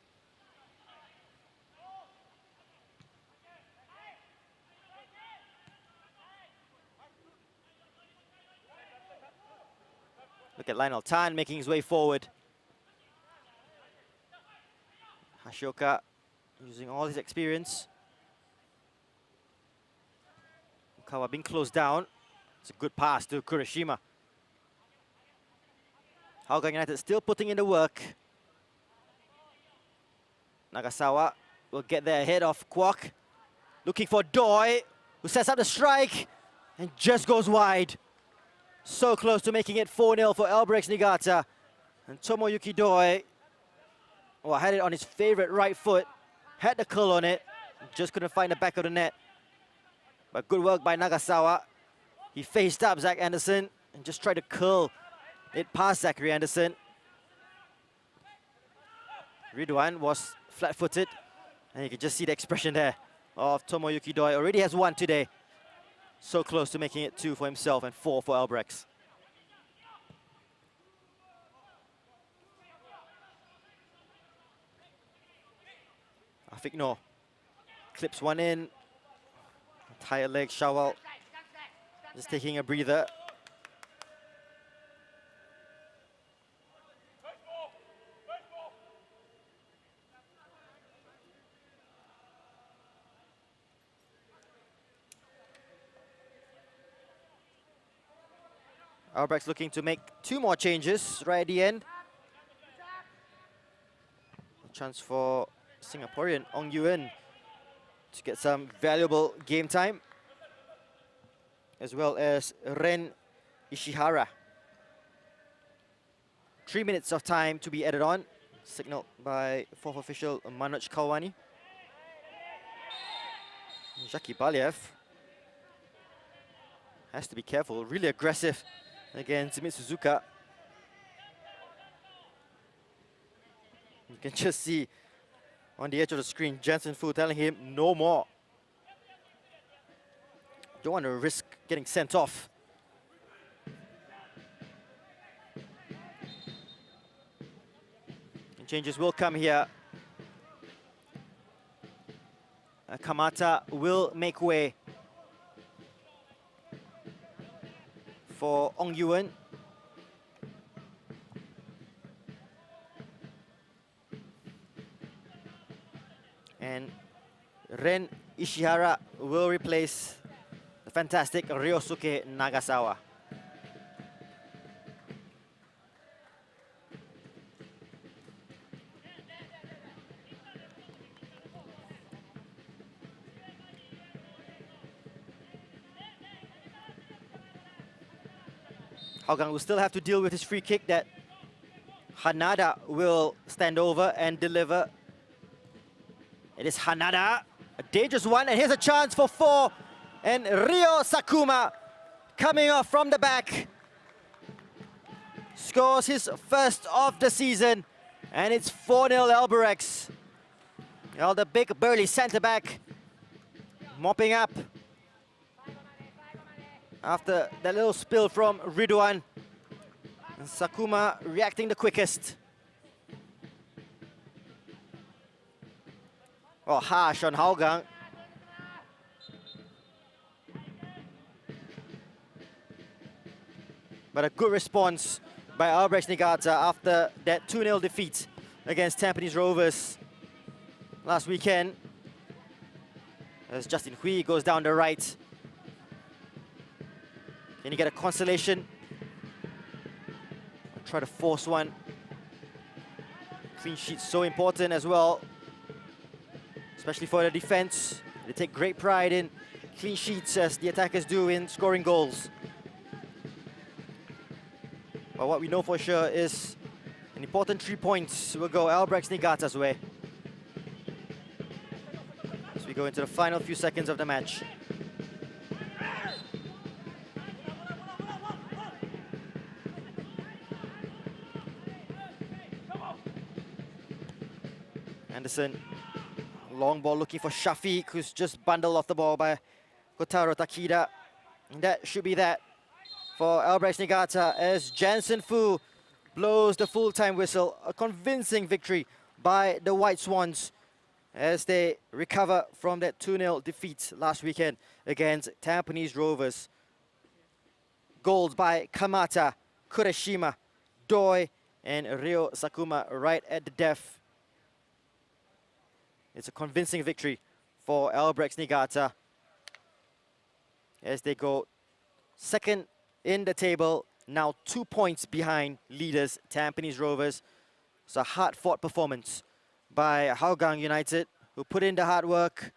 Look at Lionel Tan making his way forward. Hashioka using all his experience. Kawa being closed down. It's a good pass to Kureshima. Hougang United still putting in the work. Nagasawa will get there ahead of Kwok. Looking for Doi, who sets up the strike and just goes wide. So close to making it 4-0 for Albirex Niigata. And Tomoyuki Doi, had it on his favorite right foot, had the curl on it, just couldn't find the back of the net. But good work by Nagasawa. He faced up Zach Anderson and just tried to curl it past Zachary Anderson. Ridwan was flat-footed, and you can just see the expression there of Tomoyuki Doi. Already has 1 today. So close to making it 2 for himself and 4 for Albirex. Afiq Noor clips one in. Tired leg, Shawal just taking a breather. Albirex looking to make 2 more changes right at the end. A chance for Singaporean Ong Yuen to get some valuable game time. as well as Ren Ishihara. 3 minutes of time to be added on, signaled by fourth official Manoj Kawani. Zaki Baliev has to be careful, really aggressive against Mitsuzuka. You can just see on the edge of the screen, Jensen Fu telling him no more. Don't want to risk getting sent off. And changes will come here. Kamata will make way for Ong Yuan. And Ren Ishihara will replace the fantastic Ryosuke Nagasawa. Hougang will still have to deal with his free kick that Hanada will stand over and deliver. It is Hanada, a dangerous one, and here's a chance for 4. And Ryo Sakuma coming off from the back. Scores his first of the season, and it's 4-0 Albirex. Well, the big burly centre-back mopping up after that little spill from Ridwan. And Sakuma reacting the quickest. Oh, harsh on Hougang. But a good response by Albirex Niigata after that 2-0 defeat against Tampines Rovers last weekend. As Justin Hui goes down the right. Can you get a consolation? Try to force one. Clean sheet so important as well, especially for the defense. They take great pride in clean sheets, as the attackers do in scoring goals. But what we know for sure is an important 3 points will go Albirex Niigata's way as we go into the final few seconds of the match. Anderson, long ball looking for Shafiq, who's just bundled off the ball by Kotaro Takida. And that should be that for Albirex Niigata as Jensen Fu blows the full-time whistle. A convincing victory by the White Swans as they recover from that 2-0 defeat last weekend against Tampines Rovers. Goals by Kamata, Kureshima, Doi, and Ryo Sakuma right at the death. It's a convincing victory for Albirex Niigata as they go second in the table, now 2 points behind leaders Tampines Rovers. It's a hard-fought performance by Hougang United, who put in the hard work.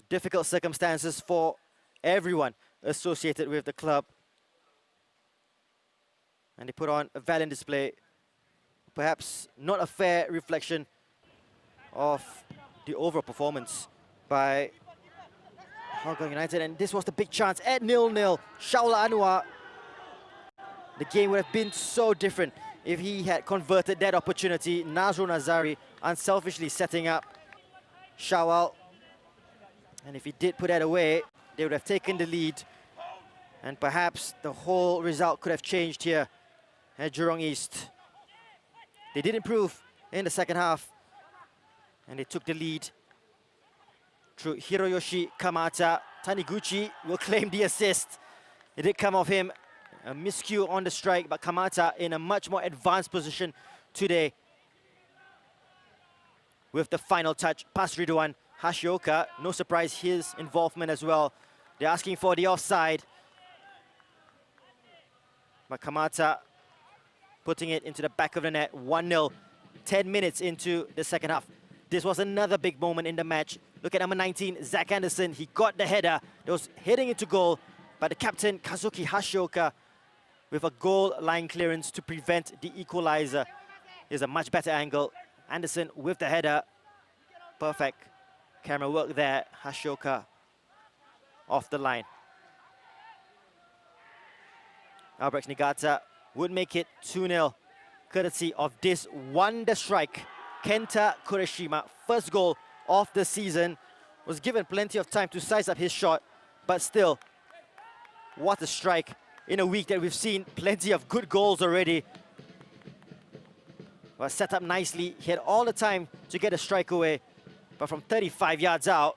Difficult circumstances for everyone associated with the club. And they put on a valiant display. Perhaps not a fair reflection of the overall performance by Hougang United, and this was the big chance at 0-0. Shaula Anwar, the game would have been so different if he had converted that opportunity. Nazrul Nazari unselfishly setting up Shawal, and if he did put that away, they would have taken the lead, and perhaps the whole result could have changed here at Jurong East. They did improve in the second half, and they took the lead through Hiroyoshi Kamata. Taniguchi will claim the assist. It did come off him. A miscue on the strike, but Kamata in a much more advanced position today. With the final touch, past Ridwan. Hashioka, no surprise, his involvement as well. They're asking for the offside. But Kamata putting it into the back of the net, 1-0, 10 minutes into the second half. This was another big moment in the match. Look at number 19, Zach Anderson. He got the header that was heading into goal. But the captain, Kazuki Hashioka, with a goal line clearance to prevent the equalizer. Here's a much better angle. Anderson with the header. Perfect camera work there. Hashioka off the line. Albirex Niigata would make it 2-0, courtesy of this wonder strike. Kenta Kureshima, first goal of the season, was given plenty of time to size up his shot, but still, what a strike in a week that we've seen plenty of good goals already. Was set up nicely, he had all the time to get a strike away, but from 35 yards out,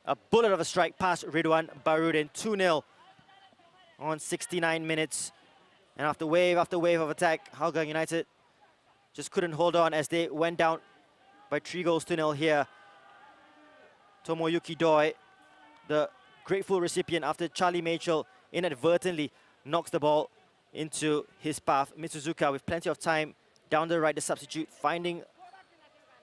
a bullet of a strike past Ridwan Barudin, 2-0 on 69 minutes. And after wave of attack, Hougang United just couldn't hold on as they went down by 3-0 here. Tomoyuki Doi, the grateful recipient after Charlie Mitchell inadvertently knocks the ball into his path. Mitsuzuka with plenty of time down the right, the substitute, finding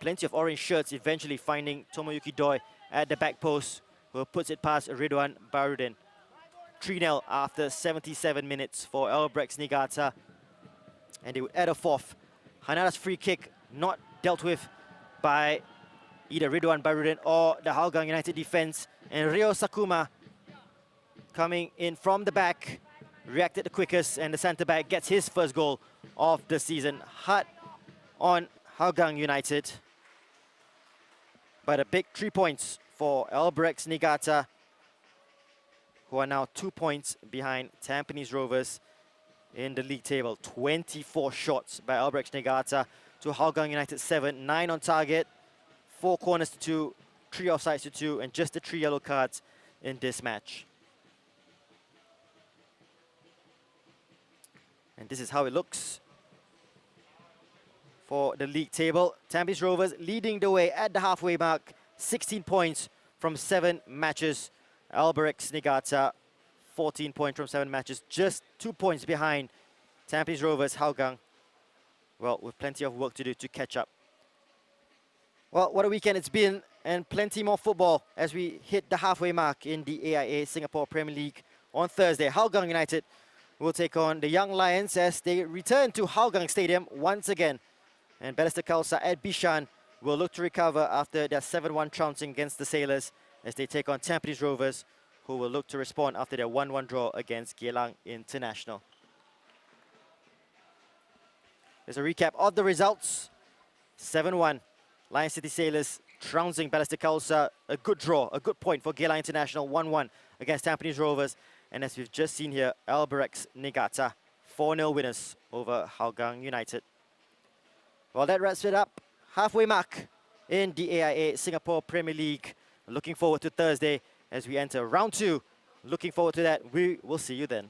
plenty of orange shirts, eventually finding Tomoyuki Doi at the back post, who puts it past Ridwan Barudin. 3-0 after 77 minutes for Albirex Niigata. And they would add a fourth. Hanada's free kick not dealt with by either Ridwan Barudin or the Hougang United defense. And Ryo Sakuma coming in from the back, reacted the quickest, and the centre-back gets his first goal of the season. Hard on Hougang United. But a big 3 points for Albirex Niigata, who are now 2 points behind Tampines Rovers in the league table. 24 shots by Albirex Niigata to Hougang United 7, 9 on target, 4 corners to 2, 3 offsides to 2, and just the 3 yellow cards in this match. And this is how it looks for the league table. Tampines Rovers leading the way at the halfway mark, 16 points from 7 matches. Albirex Niigata, 14 points from 7 matches, just 2 points behind Tampines Rovers. Hougang, well, with plenty of work to do to catch up. Well, what a weekend it's been, and plenty more football as we hit the halfway mark in the AIA Singapore Premier League on Thursday. Hougang United will take on the Young Lions as they return to Hougang Stadium once again. And Balestier Khalsa at Bishan will look to recover after their 7-1 trouncing against the Sailors as they take on Tampines Rovers, who will look to respond after their 1-1 draw against Geylang International. There's a recap of the results. 7-1, Lion City Sailors trouncing Balestier Khalsa. A good draw, a good point for Geylang International, 1-1 against Tampines Rovers. And as we've just seen here, Albirex Niigata, 4-0 winners over Hougang United. Well, that wraps it up. Halfway mark in the AIA Singapore Premier League. Looking forward to Thursday as we enter round 2. Looking forward to that. We will see you then.